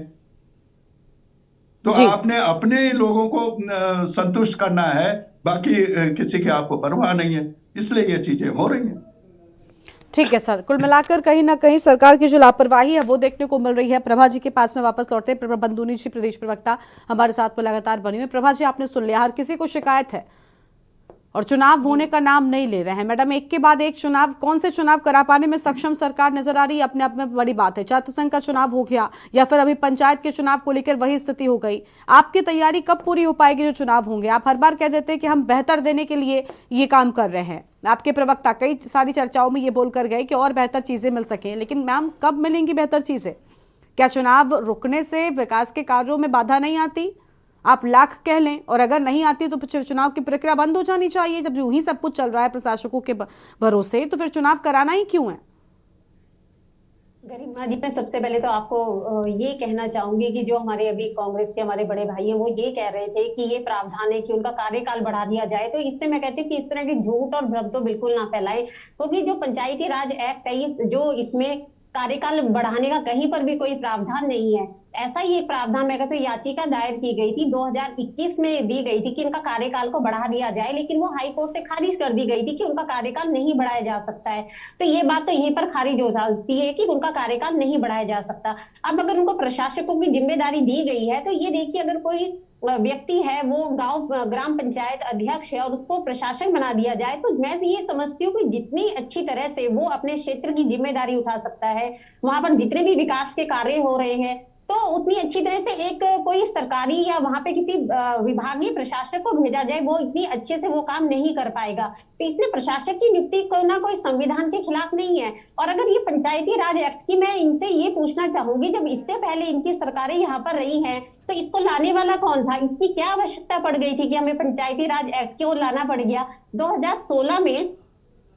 तो आपने अपने लोगों को संतुष्ट करना है, बाकी किसी की आपको परवाह नहीं है, इसलिए ये चीजें हो रही हैं। ठीक है सर, कुल मिलाकर कहीं ना कहीं सरकार की जो लापरवाही है वो देखने को मिल रही है। प्रभा जी के पास में वापस लौटते हैं। प्रभा बंदूनी जी, प्रदेश प्रवक्ता, हमारे साथ में लगातार बनी हुई। प्रभा जी, आपने सुन लिया, हर किसी को शिकायत है और चुनाव होने का नाम नहीं ले रहे हैं। मैडम, एक के बाद एक चुनाव, कौन से चुनाव करा पाने में सक्षम सरकार नजर आ रही है? अपने आप में बड़ी बात है। छात्र संघ का चुनाव हो गया या फिर अभी पंचायत के चुनाव को लेकर वही स्थिति हो गई। आपकी तैयारी कब पूरी हो पाएगी जो चुनाव होंगे? आप हर बार कह देते हैं कि हम बेहतर देने के लिए ये काम कर रहे हैं। आपके प्रवक्ता कई सारी चर्चाओं में ये बोलकर गए कि और बेहतर चीजें मिल सकें, लेकिन मैम कब मिलेंगी बेहतर चीजें? क्या चुनाव रुकने से विकास के कार्यों में बाधा नहीं आती? आप लाख कह लें, और अगर नहीं आती तो फिर चुनाव की प्रक्रिया बंद हो जानी चाहिए। जब यूं ही सब कुछ चल रहा है प्रशासकों के भरोसे, तो फिर चुनाव कराना ही क्यों है? गरिमा जी, मैं सबसे पहले तो आपको ये कहना चाहूंगी कि जो हमारे अभी कांग्रेस के हमारे बड़े भाई हैं, वो ये कह रहे थे कि ये प्रावधान है कि उनका कार्यकाल बढ़ा दिया जाए, तो इससे मैं कहती हूँ कि इस तरह के झूठ और भ्रम तो बिल्कुल ना फैलाएं, क्योंकि जो पंचायती राज एक्ट 23 जो इसमें कार्यकाल बढ़ाने का कहीं पर भी कोई प्रावधान नहीं है। ऐसा ही एक प्रावधान मैं कहती हूँ याचिका दायर की गई थी 2021 में दी गई थी कि इनका कार्यकाल को बढ़ा दिया जाए, लेकिन वो हाई कोर्ट से खारिज कर दी गई थी कि उनका कार्यकाल नहीं बढ़ाया जा सकता है। तो ये बात तो यहीं पर खारिज हो जाती है कि उनका कार्यकाल नहीं बढ़ाया जा सकता। अब अगर उनको प्रशासकों की जिम्मेदारी दी गई है, तो ये देखिए, अगर कोई व्यक्ति है वो ग्राम पंचायत अध्यक्ष है और उसको प्रशासक बना दिया जाए, तो मैं ये समझती हूँ कि जितनी अच्छी तरह से वो अपने क्षेत्र की जिम्मेदारी उठा सकता है, वहां पर जितने भी विकास के कार्य हो रहे हैं, तो उतनी अच्छी तरह से एक कोई सरकारी या वहां पे किसी विभागीय प्रशासक को भेजा जाए, वो इतनी अच्छे से वो काम नहीं कर पाएगा। तो इसलिए प्रशासक की नियुक्ति कोई संविधान के खिलाफ नहीं है। और अगर ये पंचायती राज एक्ट की, मैं इनसे ये पूछना चाहूंगी, जब इससे पहले इनकी सरकारें यहाँ पर रही हैं, तो इसको लाने वाला कौन था? इसकी क्या आवश्यकता पड़ गई थी कि हमें पंचायती राज एक्ट को लाना पड़ गया? 2016 में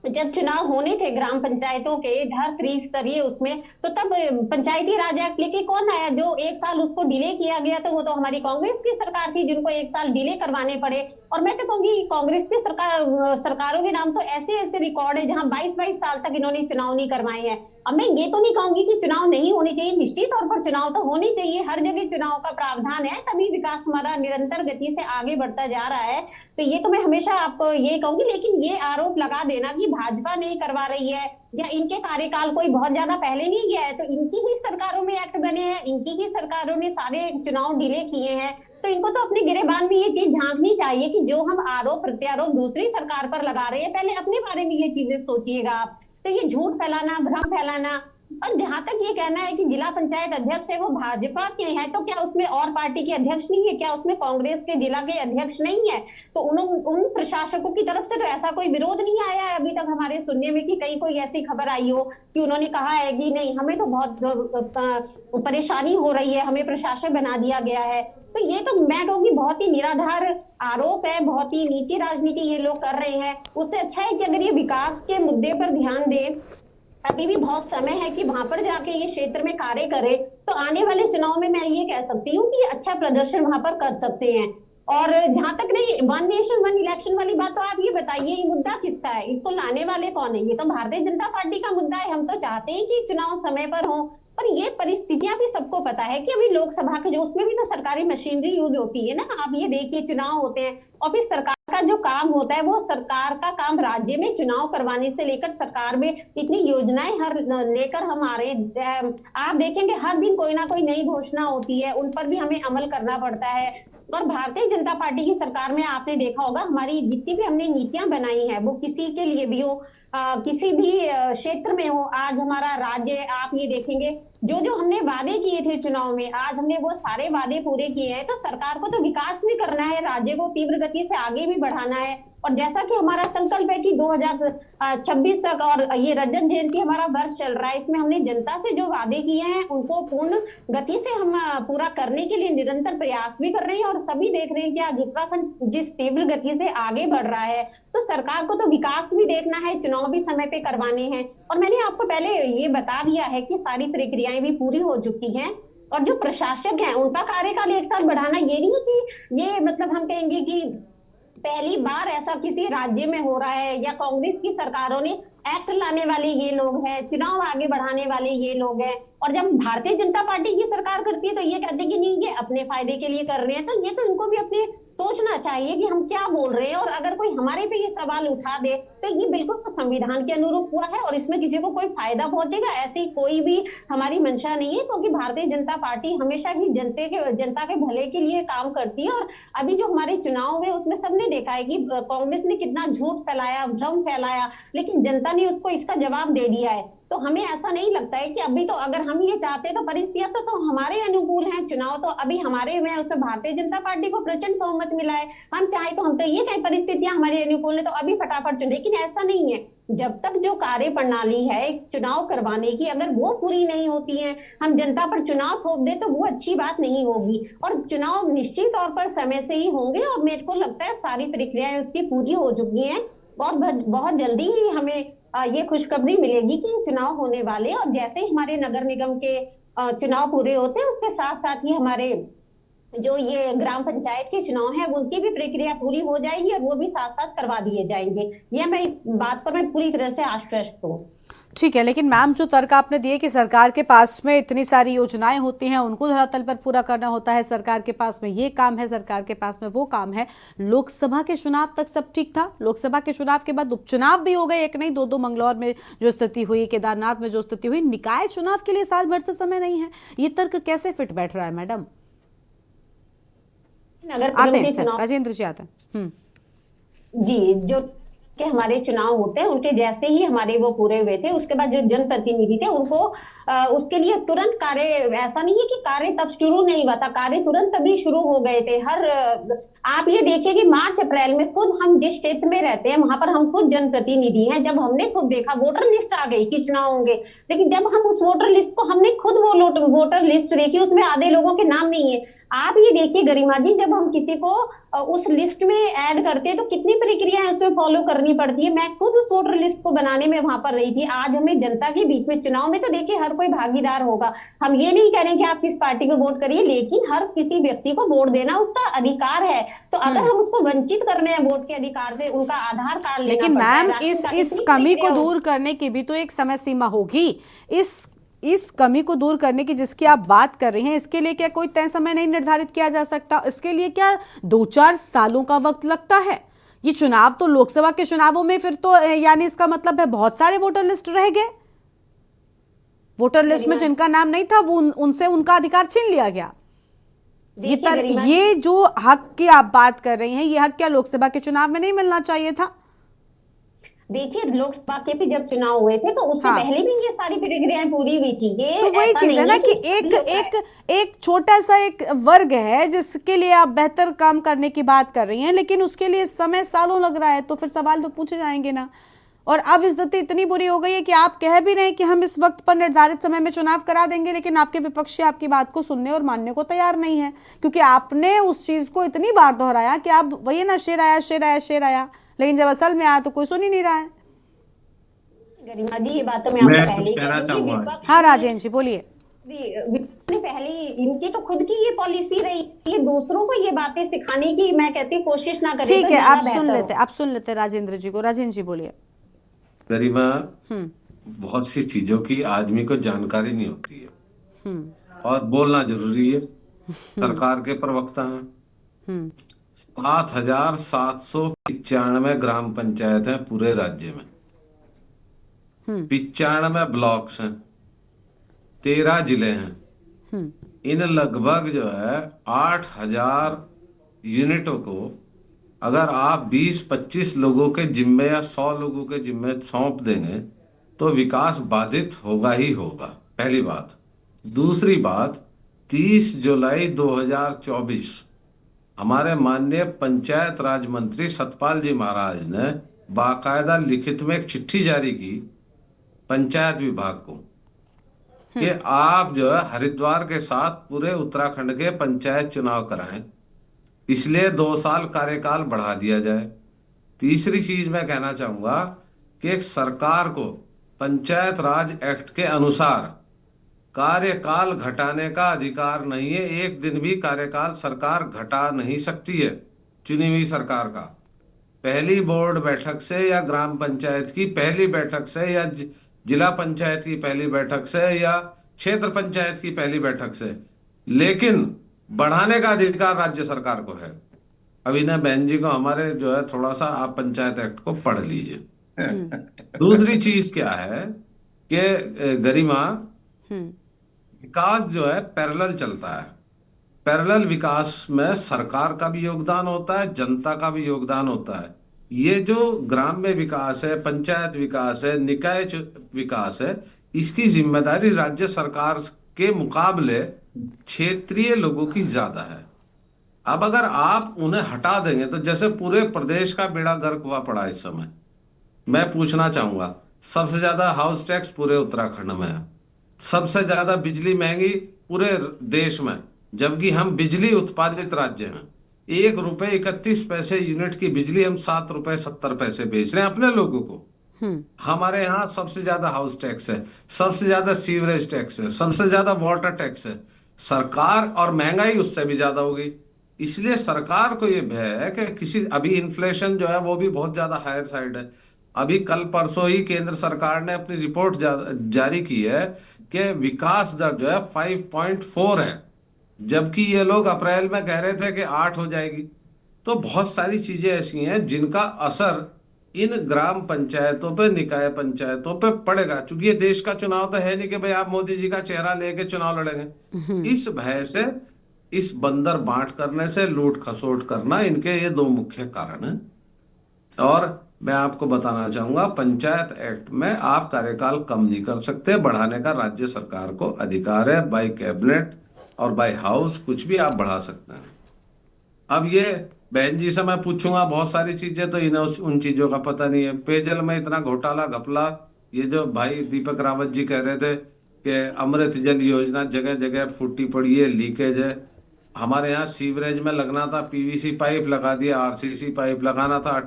जब चुनाव होने थे ग्राम पंचायतों के हर त्रिस्तरीय उसमें, तो तब पंचायती राज एक्ट लेके कौन आया? जो एक साल उसको डिले किया गया, तो वो तो हमारी कांग्रेस की सरकार थी जिनको एक साल डिले करवाने पड़े। और मैं तो कहूंगी कांग्रेस की सरकारों के नाम तो ऐसे ऐसे रिकॉर्ड है जहां 22-22 साल तक इन्होंने चुनाव नहीं करवाए हैं। अब मैं ये तो नहीं कहूंगी कि चुनाव नहीं होने चाहिए, निश्चित तौर पर चुनाव तो होने चाहिए, हर जगह चुनाव का प्रावधान है, तभी विकास हमारा निरंतर गति से आगे बढ़ता जा रहा है। तो ये तो मैं हमेशा आपको ये कहूंगी, लेकिन ये आरोप लगा देना कि भाजपा नहीं करवा रही है या इनके कार्यकाल कोई बहुत ज्यादा पहले नहीं गया है, तो इनकी ही सरकारों में एक्ट बने हैं, इनकी ही सरकारों ने सारे चुनाव डिले किए हैं, तो इनको तो अपने गिरेबान में ये चीज झांकनी चाहिए कि जो हम आरोप प्रत्यारोप दूसरी सरकार पर लगा रहे हैं, पहले अपने बारे में ये चीजें सोचिएगा आप। तो ये झूठ फैलाना, भ्रम फैलाना, और जहां तक ये कहना है कि जिला पंचायत अध्यक्ष है वो भाजपा के हैं, तो क्या उसमें और पार्टी के अध्यक्ष नहीं है? क्या उसमें कांग्रेस के जिला के अध्यक्ष नहीं है? तो उन प्रशासकों की तरफ से तो ऐसा कोई विरोध नहीं आया है अभी तक हमारे सुनने में कि कहीं कोई ऐसी खबर आई हो कि उन्होंने कहा है कि नहीं, हमें तो बहुत परेशानी हो रही है, हमें प्रशासक बना दिया गया है। तो ये तो मैं कहूंगी बहुत ही निराधार आरोप है, बहुत ही नीची राजनीति ये लोग कर रहे हैं। उससे अच्छा है कि अगर ये विकास के मुद्दे पर ध्यान दे, अभी भी बहुत समय है कि वहां पर जाके ये क्षेत्र में कार्य करे, तो आने वाले चुनाव में मैं ये कह सकती हूँ कि अच्छा प्रदर्शन वहां पर कर सकते हैं। और जहां तक नहीं, वन नेशन वन इलेक्शन वाली बात, तो आप ये बताइए ये मुद्दा किसका है? इसको लाने वाले कौन है? ये तो भारतीय जनता पार्टी का मुद्दा है। हम तो चाहते हैं कि चुनाव समय पर हो, पर ये परिस्थितियां भी सबको पता है कि अभी लोकसभा के जो उसमें भी तो सरकारी मशीनरी यूज होती है ना। आप ये देखिए, चुनाव होते हैं और फिर सरकार का हमारा जो काम होता है वो सरकार का काम राज्य में चुनाव करवाने से लेकर सरकार में इतनी योजनाएं हर लेकर हम आ रहे हैं। आप देखेंगे हर दिन कोई ना कोई नई घोषणा होती है, उन पर भी हमें अमल करना पड़ता है। और भारतीय जनता पार्टी की सरकार में आपने देखा होगा हमारी जितनी भी हमने नीतियां बनाई हैं वो किसी के लिए भी हो, किसी भी क्षेत्र में हो, आज हमारा राज्य आप ये देखेंगे जो जो हमने वादे किए थे चुनाव में, आज हमने वो सारे वादे पूरे किए हैं। तो सरकार को तो विकास भी करना है, राज्य को तीव्र गति से आगे भी बढ़ाना है। और जैसा कि हमारा संकल्प है कि 2026 तक, और ये रजत जयंती हमारा वर्ष चल रहा है, इसमें हमने जनता से जो वादे किए हैं उनको पूर्ण गति से हम पूरा करने के लिए निरंतर प्रयास भी कर रहे हैं। और सभी देख रहे हैं कि आज उत्तराखंड जिस तीव्र गति से आगे बढ़ रहा है, तो सरकार को तो विकास भी देखना है, चुनाव भी समय पे करवाने हैं। और मैंने आपको पहले ये बता दिया है कि सारी प्रक्रियाएं भी पूरी हो चुकी हैं। और जो प्रशासक हैं उनका कार्यकाल 1 साल बढ़ाना ये नहीं कि ये मतलब हम कहेंगे कि पहली बार ऐसा किसी राज्य में हो रहा है या कांग्रेस की सरकारों ने एक्ट लाने वाले ये लोग हैं, चुनाव आगे बढ़ाने वाले ये लोग हैं। और जब भारतीय जनता पार्टी की सरकार करती है तो ये कहते हैं कि नहीं ये अपने फायदे के लिए कर रहे हैं। तो ये तो इनको भी अपने सोचना चाहिए कि हम क्या बोल रहे हैं। और अगर कोई हमारे पे ये सवाल उठा दे तो ये बिल्कुल संविधान के अनुरूप हुआ है और इसमें किसी को कोई फायदा पहुंचेगा ऐसी कोई भी हमारी मंशा नहीं है, क्योंकि भारतीय जनता पार्टी हमेशा ही जनता के भले के लिए काम करती है। और अभी जो हमारे चुनाव हुए उसमें सबने देखा है कि कांग्रेस ने कितना झूठ फैलाया, भ्रम फैलाया, लेकिन जनता ने उसको इसका जवाब दे दिया है। तो हमें ऐसा नहीं लगता है कि अभी तो अगर हम ये चाहते तो परिस्थितियां तो हमारे अनुकूल हैं, चुनाव तो अभी हमारे में उसमें भारतीय जनता पार्टी को प्रचंड बहुमत मिला है। हम चाहे तो हम तो ये कहें परिस्थितियां हमारे अनुकूल है तो अभी फटाफट चुन, लेकिन ऐसा नहीं है। जब तक जो कार्य प्रणाली है चुनाव करवाने की अगर वो पूरी नहीं होती है, हम जनता पर चुनाव थोप दे तो वो अच्छी बात नहीं होगी। और चुनाव निश्चित तौर पर समय से ही होंगे और मेरे को लगता है सारी प्रक्रियाएं उसकी पूरी हो चुकी हैं और बहुत जल्दी ही हमें ये खुशखबरी मिलेगी कि चुनाव होने वाले। और जैसे ही हमारे नगर निगम के चुनाव पूरे होते हैं उसके साथ साथ ही हमारे जो ये ग्राम पंचायत के चुनाव हैं उनकी भी प्रक्रिया पूरी हो जाएगी और वो भी साथ साथ करवा दिए जाएंगे। ये मैं इस बात पर मैं पूरी तरह से आश्वस्त हूँ। ठीक है, लेकिन मैम जो तर्क आपने दिए कि सरकार के पास में इतनी सारी योजनाएं होती हैं उनको धरातल पर पूरा करना होता है, सरकार के पास में ये काम है, सरकार के पास में वो काम है। लोकसभा के चुनाव तक सब ठीक था, लोकसभा के चुनाव के बाद उपचुनाव भी हो गए, एक नहीं दो मंगलौर में जो स्थिति हुई, केदारनाथ में जो स्थिति हुई, निकाय चुनाव के लिए साल भर से समय नहीं है। ये तर्क कैसे फिट बैठ रहा है मैडम? आते हैं राजेंद्र जी, आते हैं जी। जो कि हमारे चुनाव होते हैं उनके जैसे ही हमारे वो पूरे हुए थे, उसके बाद जो जनप्रतिनिधि थे उनको उसके लिए तुरंत कार्य, ऐसा नहीं है कि कार्य तब शुरू नहीं हुआ था, कार्य तुरंत तभी शुरू हो गए थे। आप ये देखिए कि मार्च अप्रैल में खुद हम जिस क्षेत्र में रहते हैं वहां पर हम खुद जनप्रतिनिधि हैं, जब हमने खुद देखा वोटर लिस्ट आ गई कि चुनाव होंगे, लेकिन जब हम उस वोटर लिस्ट को हमने खुद वो वोटर लिस्ट देखी उसमें आधे लोगों के नाम नहीं है। आप ये देखिए गरिमा जी, जब हम किसी को उस लिस्ट में ऐड करते हैं तो कितनी प्रक्रियाएं उसमें फॉलो करनी पड़ती है। मैं खुद उस वोटर लिस्ट को बनाने में वहां पर रही थी। आज हमें जनता के बीच में चुनाव में तो देखिए हर कोई भागीदार होगा, हम ये नहीं कह रहे कि आप किस पार्टी को वोट करिए, लेकिन हर किसी व्यक्ति को वोट देना उसका अधिकार है। तो अगर हम उसको वंचित कर रहे हैं वोट के अधिकार से, उनका आधार कार्ड लेना लेकिन पड़ता है, मैम इस कमी को दूर करने की भी तो एक समय सीमा होगी। इस कमी को दूर करने की जिसकी आप बात कर रहे हैं, इसके लिए क्या कोई तय समय नहीं निर्धारित किया जा सकता? इसके लिए क्या 2-4 सालों का वक्त लगता है? ये चुनाव तो लोकसभा के चुनावों में फिर तो यानी इसका मतलब है बहुत सारे वोटर लिस्ट रह गए, वोटर लिस्ट में जिनका नाम नहीं था वो उनसे उनका अधिकार छीन लिया गया। ये जो हक की आप बात कर रही हैं, ये हक क्या लोकसभा के चुनाव में नहीं मिलना चाहिए था? देखिए लोकसभा के भी जब चुनाव हुए थे तो उससे पहले भी ये सारी प्रक्रियाएं पूरी हुई थी। ये तो वही चीज है ना कि एक छोटा सा एक वर्ग है जिसके लिए आप बेहतर काम करने की बात कर रही हैं, लेकिन उसके लिए समय सालों लग रहा है, तो फिर सवाल तो पूछे जाएंगे ना। और अब स्थिति इतनी बुरी हो गई है कि आप कह भी रहे हैं कि हम इस वक्त पर निर्धारित समय में चुनाव करा देंगे, लेकिन आपके विपक्षी आपकी बात को सुनने और मानने को तैयार नहीं है, क्योंकि आपने उस चीज को इतनी बार दोहराया कि आप वही ना शेर आया शेर आया शेर आया, लेकिन जब असल में आया तो कोई सुन ही नहीं रहा है। गरिमा जी ये बात तो मैं आपको पहले कहना चाहूंगा। हाँ राजेंद्र जी बोलिए। पहले इनकी तो खुद की ये पॉलिसी रही, ये दूसरों को ये बातें सिखाने की मैं कहती हूँ कोशिश ना करें। ठीक है, आप सुन लेते राजेंद्र जी को। राजेंद्र जी बोलिए। गरिमा, बहुत सी चीजों की आदमी को जानकारी नहीं होती है और बोलना जरूरी है। सरकार के प्रवक्ता हैं, 7,795 ग्राम पंचायत हैं पूरे राज्य में, 95 ब्लॉक्स हैं, 13 जिले हैं। इन लगभग जो है 8,000 यूनिटों को अगर आप 20-25 लोगों के जिम्मे या 100 लोगों के जिम्मे सौंप देंगे तो विकास बाधित होगा ही होगा, पहली बात। दूसरी बात, 30 जुलाई 2024 हमारे माननीय पंचायत राज मंत्री सतपाल जी महाराज ने बाकायदा लिखित में एक चिट्ठी जारी की पंचायत विभाग को कि आप जो है हरिद्वार के साथ पूरे उत्तराखंड के पंचायत चुनाव कराएं, इसलिए 2 साल कार्यकाल बढ़ा दिया जाए। तीसरी चीज मैं कहना चाहूंगा कि एक सरकार को पंचायत राज एक्ट के अनुसार कार्यकाल घटाने का अधिकार नहीं है। एक दिन भी कार्यकाल सरकार घटा नहीं सकती है चुनी हुई सरकार का। पहली बोर्ड बैठक से या ग्राम पंचायत की पहली बैठक से या जिला पंचायत की पहली बैठक से या क्षेत्र पंचायत की पहली बैठक से, लेकिन बढ़ाने का अधिकार राज्य सरकार को है। अभिनय बहन जी को हमारे जो है थोड़ा सा आप पंचायत एक्ट को पढ़ लीजिए। दूसरी चीज क्या है कि गरिमा, विकास जो है पैरेलल चलता है। पैरेलल विकास में सरकार का भी योगदान होता है, जनता का भी योगदान होता है। ये जो ग्राम्य विकास है, पंचायत विकास है, निकाय विकास है, इसकी जिम्मेदारी राज्य सरकार के मुकाबले क्षेत्रीय लोगों की ज्यादा है। अब अगर आप उन्हें हटा देंगे तो जैसे पूरे प्रदेश का बेड़ा गर्क हुआ पड़ा इस समय। मैं पूछना चाहूंगा, सबसे ज्यादा हाउस टैक्स पूरे उत्तराखंड में है, सबसे ज्यादा बिजली महंगी पूरे देश में, जबकि हम बिजली उत्पादित राज्य हैं। 1 रुपए 31 पैसे यूनिट की बिजली हम 7 रुपए 70 पैसे बेच रहे हैं अपने लोगों को। हमारे यहाँ सबसे ज्यादा हाउस टैक्स है, सबसे ज्यादा सीवरेज टैक्स है, सबसे ज्यादा वाटर टैक्स है। सरकार और महंगाई उससे भी ज्यादा होगी। इसलिए सरकार को ये भय है कि किसी, अभी इन्फ्लेशन जो है वो भी बहुत ज्यादा हायर साइड है। अभी कल परसों ही केंद्र सरकार ने अपनी रिपोर्ट जारी की है कि विकास दर जो है 5.4 है, जबकि ये लोग अप्रैल में कह रहे थे कि 8 हो जाएगी। तो बहुत सारी चीजें ऐसी हैं जिनका असर इन ग्राम पंचायतों पे, निकाय पंचायतों पे पड़ेगा। क्योंकि ये देश का चुनाव तो है नहीं कि भाई आप मोदी जी का चेहरा लेके चुनाव लड़ेंगे। इस भय से, इस बंदर बांट करने से, लूट खसोट करना, इनके ये 2 मुख्य कारण हैं। और मैं आपको बताना चाहूंगा, पंचायत एक्ट में आप कार्यकाल कम नहीं कर सकते, बढ़ाने का राज्य सरकार को अधिकार है। बाय कैबिनेट और बाय हाउस कुछ भी आप बढ़ा सकते हैं। अब ये बहन जी से मैं पूछूंगा बहुत सारी चीजें, तो इन्हें उन चीजों का पता नहीं है। पेयजल में इतना घोटाला घपला, ये जो भाई दीपक रावत जी कह रहे थे कि अमृत जल योजना जगह जगह फूटी पड़ी है, लीकेज है। हमारे यहाँ सीवरेज में लगना था पीवीसी पाइप, लगा दिया आरसीसी पाइप। लगाना था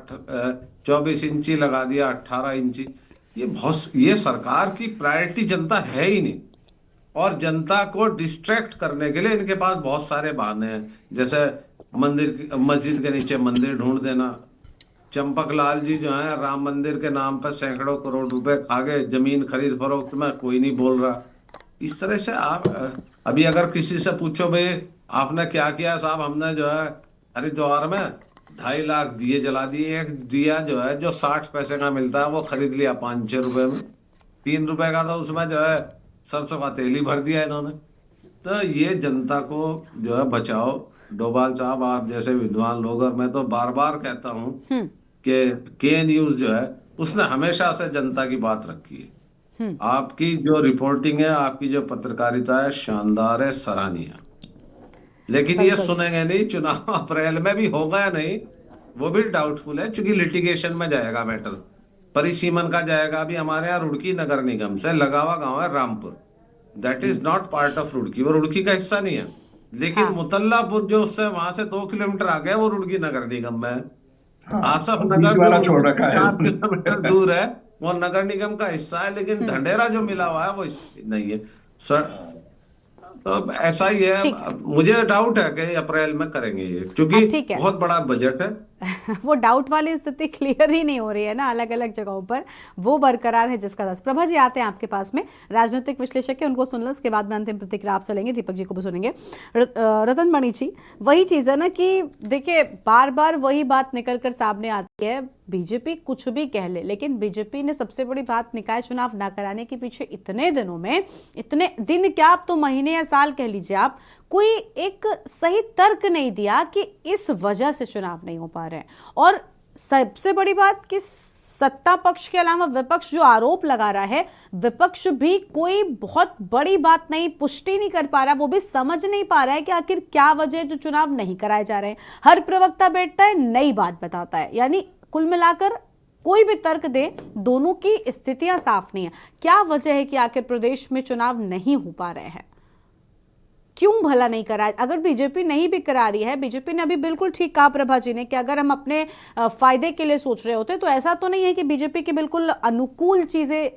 24 इंची, लगा दिया 18 इंची। ये सरकार की प्रायोरिटी जनता है ही नहीं। और जनता को डिस्ट्रैक्ट करने के लिए इनके पास बहुत सारे बहाने हैं, जैसे मस्जिद के नीचे मंदिर ढूंढ देना। चंपक लाल जी जो है राम मंदिर के नाम पर सैकड़ों करोड़ रुपए खा गए, जमीन खरीद फरोख्त में कोई नहीं बोल रहा। इस तरह से आप अभी अगर किसी से पूछो भाई आपने क्या किया, साहब हमने जो है हरिद्वार में 2.5 लाख दिए जला दिए। एक दिया जो है जो 60 पैसे का मिलता है वो खरीद लिया 5-6 रुपए में। 3 रुपए का था, उसमें जो है सरसों का तेल ही भर दिया इन्होंने। तो ये जनता को जो है बचाओ। डोभाल साहब आप जैसे विद्वान लोग, और मैं तो बार बार कहता हूँ कि के न्यूज जो है उसने हमेशा से जनता की बात रखी है। आपकी जो रिपोर्टिंग है, आपकी जो पत्रकारिता है, शानदार है, सराहनीय। लेकिन ये सुनेंगे नहीं। चुनाव अप्रैल में भी होगा या नहीं वो भी डाउटफुल है, क्योंकि लिटिगेशन में जाएगा मैटर। परिसीमन का जाएगा। अभी हमारे यहाँ रुड़की नगर निगम से लगा हुआ गांव है Rampur, that is not part of Roorkee, वो रुड़की का हिस्सा नहीं है। लेकिन मुतल्लापुर जो उससे वहां से 2 किलोमीटर आ गया वो रुड़की नगर निगम में है। आसफ नगर जो 4 किलोमीटर दूर है वो नगर निगम का हिस्सा है, लेकिन ढंडेरा जो मिला हुआ है वो नहीं है सर। तो ऐसा ही है। मुझे डाउट है कि अप्रैल में करेंगे ये, क्योंकि बहुत बड़ा बजट है। वो डाउट वाली स्थिति क्लियर ही नहीं हो रही है ना, अलग अलग जगहों पर वो बरकरार है जिसका 10। प्रभा जी आते हैं आपके पास में, राजनीतिक विश्लेषक है, उनको सुन लो, उसके बाद में अंतिम प्रतिक्रिया आपसे लेंगे, दीपक जी को भी सुनेंगे। रतन मणि जी, वही चीज़ है ना कि देखिए बार बार वही बात निकल कर सामने आती है, बीजेपी कुछ भी कह ले, लेकिन बीजेपी ने सबसे बड़ी बात निकाय चुनाव ना कराने के पीछे इतने दिनों में, इतने दिन क्या आप तो महीने या साल कह लीजिए आप, कोई एक सही तर्क नहीं दिया कि इस वजह से चुनाव नहीं हो पा रहे हैं। और सबसे बड़ी बात कि सत्ता पक्ष के अलावा विपक्ष जो आरोप लगा रहा है, विपक्ष भी कोई बहुत बड़ी बात नहीं, पुष्टि नहीं कर पा रहा, वो भी समझ नहीं पा रहा है कि आखिर क्या वजह है जो चुनाव नहीं कराए जा रहे हैं। हर प्रवक्ता बैठता है, नई बात बताता है, यानी कुल मिलाकर कोई भी तर्क दे, दोनों की स्थितियां साफ नहीं है। क्या वजह है कि आखिर प्रदेश में चुनाव नहीं हो पा रहे हैं? क्यों भला नहीं करा? अगर बीजेपी नहीं भी करा रही है, बीजेपी ने अभी बिल्कुल ठीक कहा प्रभा जी ने कि अगर हम अपने फायदे के लिए सोच रहे होते तो ऐसा तो नहीं है कि बीजेपी की बिल्कुल अनुकूल चीजें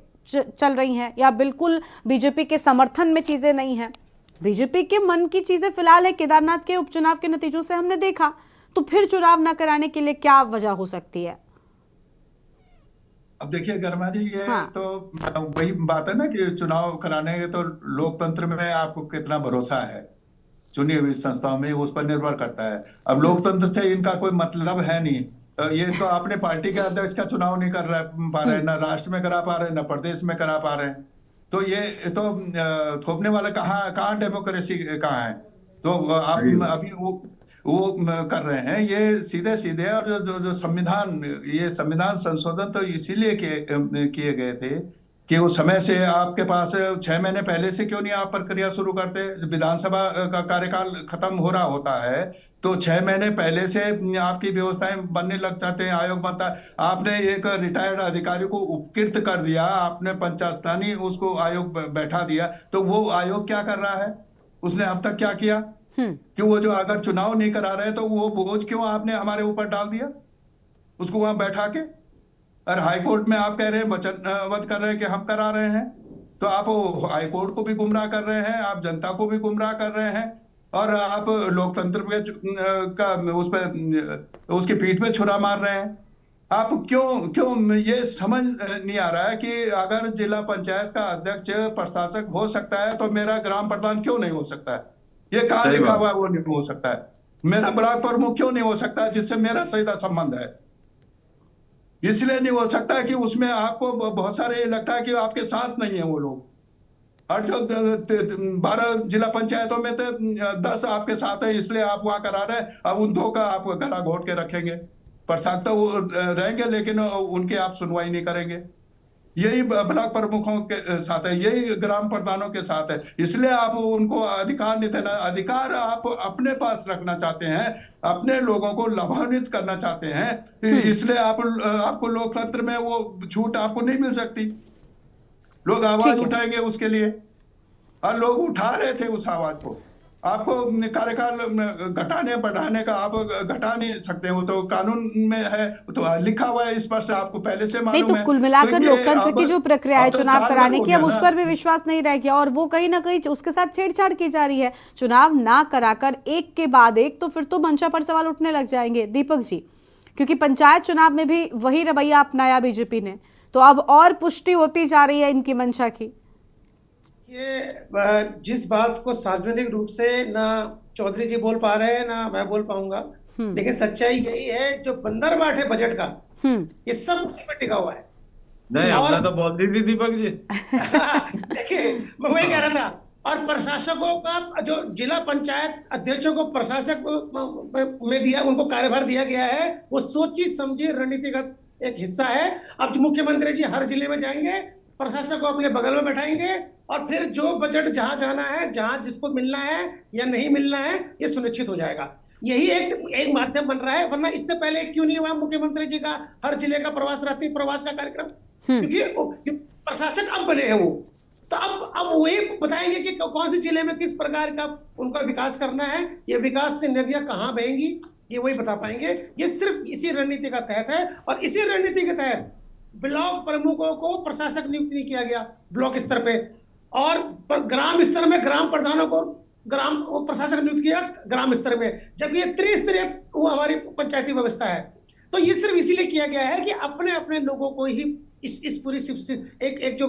चल रही हैं या बिल्कुल बीजेपी के समर्थन में चीजें नहीं हैं। बीजेपी के मन की चीजें फिलहाल है, केदारनाथ के उपचुनाव के नतीजों से हमने देखा, तो फिर चुनाव न कराने के लिए क्या वजह हो सकती है? अब देखिए गर्मा जी, ये हाँ। तो वही बात है ना कि चुनाव कराने के तो लोकतंत्र में आपको कितना भरोसा है चुनी हुई संस्थाओं में, उस पर निर्भर करता है। अब लोकतंत्र से इनका कोई मतलब है नहीं। ये तो अपने पार्टी के अध्यक्ष का चुनाव नहीं कर पा रहे, ना राष्ट्र में करा पा रहे, ना प्रदेश में करा पा रहे। तो ये तो थोपने वाला कहाँ डेमोक्रेसी कहाँ है? तो आप अभी वो कर रहे हैं ये सीधे सीधे। और जो संविधान, ये संविधान संशोधन तो इसीलिए किए गए थे कि उस समय से आपके पास 6 महीने पहले से क्यों नहीं आप प्रक्रिया शुरू करते? विधानसभा का कार्यकाल खत्म हो रहा होता है तो 6 महीने पहले से आपकी व्यवस्थाएं बनने लग जाते हैं, आयोग बनता है। आपने एक रिटायर्ड अधिकारी को उपकृत कर दिया, आपने पंचायत स्थानीय उसको आयोग बैठा दिया, तो वो आयोग क्या कर रहा है? उसने अब तक क्या किया? कि वो जो अगर चुनाव नहीं करा रहे तो वो बोझ क्यों आपने हमारे ऊपर डाल दिया उसको वहां बैठा के? और हाईकोर्ट में आप कह रहे हैं, वचनबद्ध कर रहे हैं कि हम करा रहे हैं, तो आप हाईकोर्ट को भी गुमराह कर रहे हैं, आप जनता को भी गुमराह कर रहे हैं, और आप लोकतंत्र का उस पर उसकी पीठ पे छुरा मार रहे हैं। आप क्यों ये समझ नहीं आ रहा है कि अगर जिला पंचायत का अध्यक्ष प्रशासक हो सकता है तो मेरा ग्राम प्रधान क्यों नहीं हो सकता है? ये कहाँ लिखा हुआ है वो नहीं हो सकता है? मेरा ब्लॉक प्रमुख क्यों नहीं हो सकता जिससे मेरा सीधा संबंध है? इसलिए नहीं हो सकता है कि उसमें आपको बहुत सारे ये लगता है कि आपके साथ नहीं है वो लोग। और जो 12 जिला पंचायतों में तो 10 आपके साथ है, इसलिए आप वहां करा रहे हैं। अब उन 2 का आप गला घोट के रखेंगे, प्रशासक तो वो रहेंगे लेकिन उनके आप सुनवाई नहीं करेंगे। यही ब्लॉक प्रमुखों के साथ है, यही ग्राम प्रधानों के साथ है। इसलिए आप उनको अधिकार नहीं देना, अधिकार आप अपने पास रखना चाहते हैं, अपने लोगों को लाभान्वित करना चाहते हैं। इसलिए आपको लोकतंत्र में वो छूट आपको नहीं मिल सकती। लोग आवाज उठाएंगे उसके लिए, और लोग उठा रहे थे उस आवाज को। आपको कार्यकाल घटाने बढ़ाने का आप घटा नहीं सकते हो, तो कानून में है, तो लिखा हुआ है स्पष्ट, आपको पहले से मालूम है। नहीं तो कुल मिलाकर लोकतंत्र की जो प्रक्रिया है चुनाव कराने की, अब उस पर भी विश्वास नहीं रह गया और वो कहीं ना कहीं उसके साथ छेड़छाड़ की जा रही है। चुनाव ना कराकर एक के बाद एक, तो फिर तो मंशा पर सवाल उठने लग जाएंगे दीपक जी, क्योंकि पंचायत चुनाव में भी वही रवैया अपनाया बीजेपी ने, तो अब और पुष्टि होती जा रही है इनकी मंशा की। ये जिस बात को सार्वजनिक रूप से ना चौधरी जी बोल पा रहे हैं ना मैं बोल पाऊंगा, लेकिन सच्चाई यही है, जो बंदरबाट है बजट का, ये सब उसी पर टिका हुआ है। नहीं, आपने तो बोल दी थी दीपक जी। देखिए मैं वही कह रहा था। और प्रशासकों का, जो जिला पंचायत अध्यक्षों को प्रशासक में दिया, उनको कार्यभार दिया गया है, वो सोची समझी रणनीतिगत एक हिस्सा है। अब मुख्यमंत्री जी हर जिले में जाएंगे, प्रशासक को अपने बगल में बैठाएंगे और फिर जो बजट जहां जाना है, जहां जिसको मिलना है या नहीं मिलना है, ये सुनिश्चित हो जाएगा। यही एक माध्यम बन रहा है। वरना इससे पहले क्यों नहीं हुआ मुख्यमंत्री जी का हर जिले का प्रवास, रात्रि प्रवास का कार्यक्रम? क्योंकि प्रशासक अब बने हैं वो, तो अब वही बताएंगे कि कौन से जिले में किस प्रकार का उनका विकास करना है, ये विकास से नदियां कहाँ बहेंगी, ये वही बता पाएंगे। ये सिर्फ इसी रणनीति का तहत है, और इसी रणनीति के तहत ब्लॉक प्रमुखों को प्रशासक नियुक्त नहीं किया गया ब्लॉक स्तर पे, और ग्राम स्तर में ग्राम प्रधानों को प्रशासक नियुक्त किया ग्राम स्तर में, जबकि ये त्रिस्तरीय वो हमारी पंचायती व्यवस्था है। तो ये सिर्फ इसीलिए किया गया है कि अपने अपने लोगों को ही इस पूरी एक जो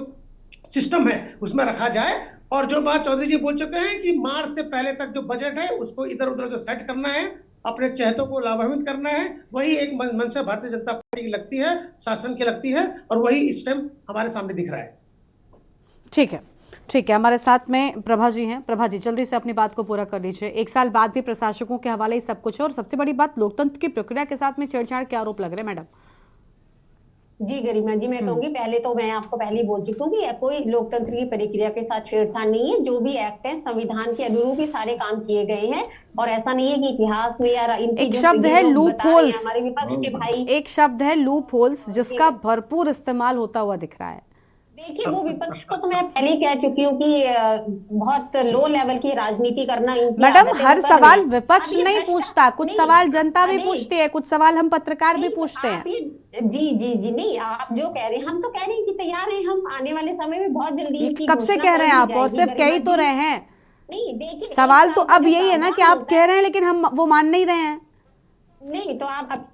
सिस्टम है उसमें रखा जाए। और जो बात चौधरी जी बोल चुके हैं कि मार्च से पहले तक जो बजट है उसको इधर उधर जो सेट करना है, अपने चहेतों को लाभान्वित करना है, वही एक मंशा भारतीय जनता पार्टी की लगती है, शासन की लगती है, और वही इस टाइम हमारे सामने दिख रहा है। ठीक है, ठीक है, हमारे साथ में प्रभा जी हैं। प्रभा जी, जल्दी से अपनी बात को पूरा कर लीजिए। एक साल बाद भी प्रशासकों के हवाले ही सब कुछ है, और सबसे बड़ी बात लोकतंत्र की प्रक्रिया के साथ में छेड़छाड़ के आरोप लग रहे हैं। मैडम जी गरिमा जी, मैं कहूंगी पहले तो मैं आपको पहले ही बोल चुकी हूँ कि कोई लोकतंत्र की प्रक्रिया के साथ छेड़छाड़ नहीं है। जो भी एक्ट है संविधान के अनुरूप ही सारे काम किए गए हैं, और ऐसा नहीं है कि इतिहास में या इनकी एक शब्द है लूप होल्स, हमारे विपक्ष के भाई, एक शब्द है लूप होल्स, जिसका भरपूर इस्तेमाल होता हुआ दिख रहा है। देखिए वो विपक्ष को तो मैं पहले ही कह चुकी हूँ कि बहुत लो लेवल की राजनीति करना इनकी मैडम, आदत है, हर वो कर सवाल रहे हैं। विपक्ष अब ये नहीं भ्रष्टा- पूछता, कुछ नहीं, सवाल जनता भी नहीं, पूछती है, कुछ सवाल हम पत्रकार भी नहीं, तो पूछते हैं। आप जी जी जी नहीं, आप जो कह रहे हैं हम तो कह रहे हैं कि तैयार हैं हम, आने वाले समय में बहुत जल्दी ये इनकी कब से घोषणा कह रहे हैं कर आप, दी और जाएगी, सिर्फ कह ही गरिमा तो जी। रहे हैं। नहीं देखिए, सवाल एक तो साल अब का यही है ना कि प्रावधान आप कह रहे हैं लेकिन हम वो मान नहीं रहे हैं। नहीं तो आप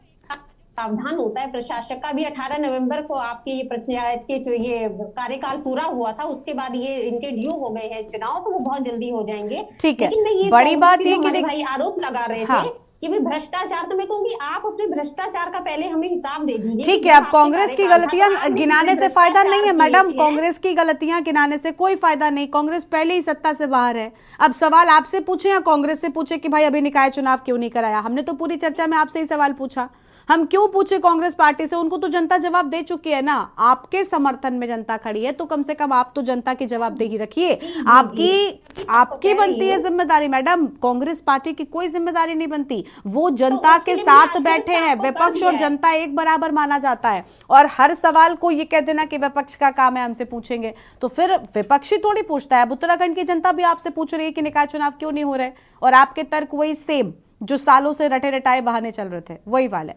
प्रावधान होता है प्रशासक का भी। 18 नवंबर को आपकी ये पंचायत के जो ये कार्यकाल पूरा हुआ था, उसके बाद ये इनके ड्यू हो गए हैं चुनाव, तो वो बहुत जल्दी हो जाएंगे। ठीक है, लेकिन मैं ये बड़ी बात ये कि हमारे भाई आरोप लगा रहे हाँ। थे कि भाई भ्रष्टाचार, तो मैं कहूंगी आप अपने भ्रष्टाचार का पहले हमें हिसाब दे दीजिए। ठीक कि है, जब अब आपके कांग्रेस की कार्यकाल था, तो गलतियां आपने गिनाने कितने से फायदा नहीं है भ्रष्टाचार मैडम, किए थे? कांग्रेस की गलतियां गिनाने से कोई फायदा नहीं। कांग्रेस पहले ही सत्ता से बाहर है। अब सवाल आपसे पूछे या कांग्रेस से पूछे कि भाई अभी निकाय चुनाव क्यों नहीं कराया, हमने तो पूरी चर्चा में आपसे ही सवाल पूछा। हम क्यों पूछे कांग्रेस पार्टी से, उनको तो जनता जवाब दे चुकी है ना। आपके समर्थन में जनता खड़ी है, तो कम से कम आप तो जनता की जवाबदेही रखिए। आपकी बनती है जिम्मेदारी मैडम, कांग्रेस पार्टी की कोई जिम्मेदारी नहीं बनती। वो जनता के साथ बैठे हैं, विपक्ष और जनता एक बराबर माना जाता है। और हर सवाल को ये कह देना कि विपक्ष का काम है हमसे पूछेंगे, तो फिर विपक्षी थोड़ी पूछता है। अब उत्तराखंड की जनता भी आपसे पूछ रही है कि निकाय चुनाव क्यों नहीं हो रहे, और आपके तर्क वही सेम जो सालों से रटे रटाए बहाने चल रहे थे, वही वाले।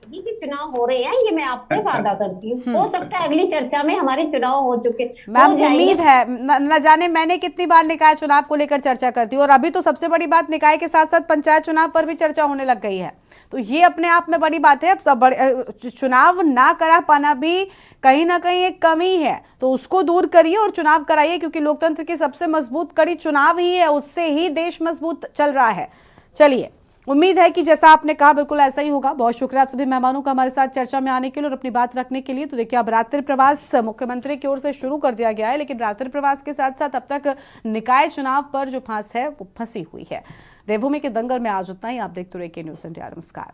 भी चुनाव हो रहे हैं, ये मैं आपसे वादा करती हूँ। हो सकता है अगली चर्चा में हमारे चुनाव हो चुके मैम, उम्मीद है। न जाने मैंने कितनी बार निकाय चुनाव को लेकर चर्चा करती हूँ, और अभी तो सबसे बड़ी बात निकाय के साथ साथ पंचायत चुनाव पर भी चर्चा होने लग गई है, तो ये अपने आप में बड़ी बात है। अब सब चुनाव ना करा पाना भी कहीं ना कहीं एक कमी है, तो उसको दूर करिए और चुनाव कराइए, क्योंकि लोकतंत्र की सबसे मजबूत कड़ी चुनाव ही है, उससे ही देश मजबूत चल रहा है। चलिए, उम्मीद है कि जैसा आपने कहा बिल्कुल ऐसा ही होगा। बहुत शुक्रिया आप सभी मेहमानों का हमारे साथ चर्चा में आने के लिए और अपनी बात रखने के लिए। तो देखिए, अब रात्रि प्रवास मुख्यमंत्री की ओर से शुरू कर दिया गया है, लेकिन रात्रि प्रवास के साथ साथ अब तक निकाय चुनाव पर जो फांस है वो फंसी हुई है। देवभूमि के दंगल में आज उतना ही। आप देखते रहिए के न्यूज़ इंडिया। नमस्कार।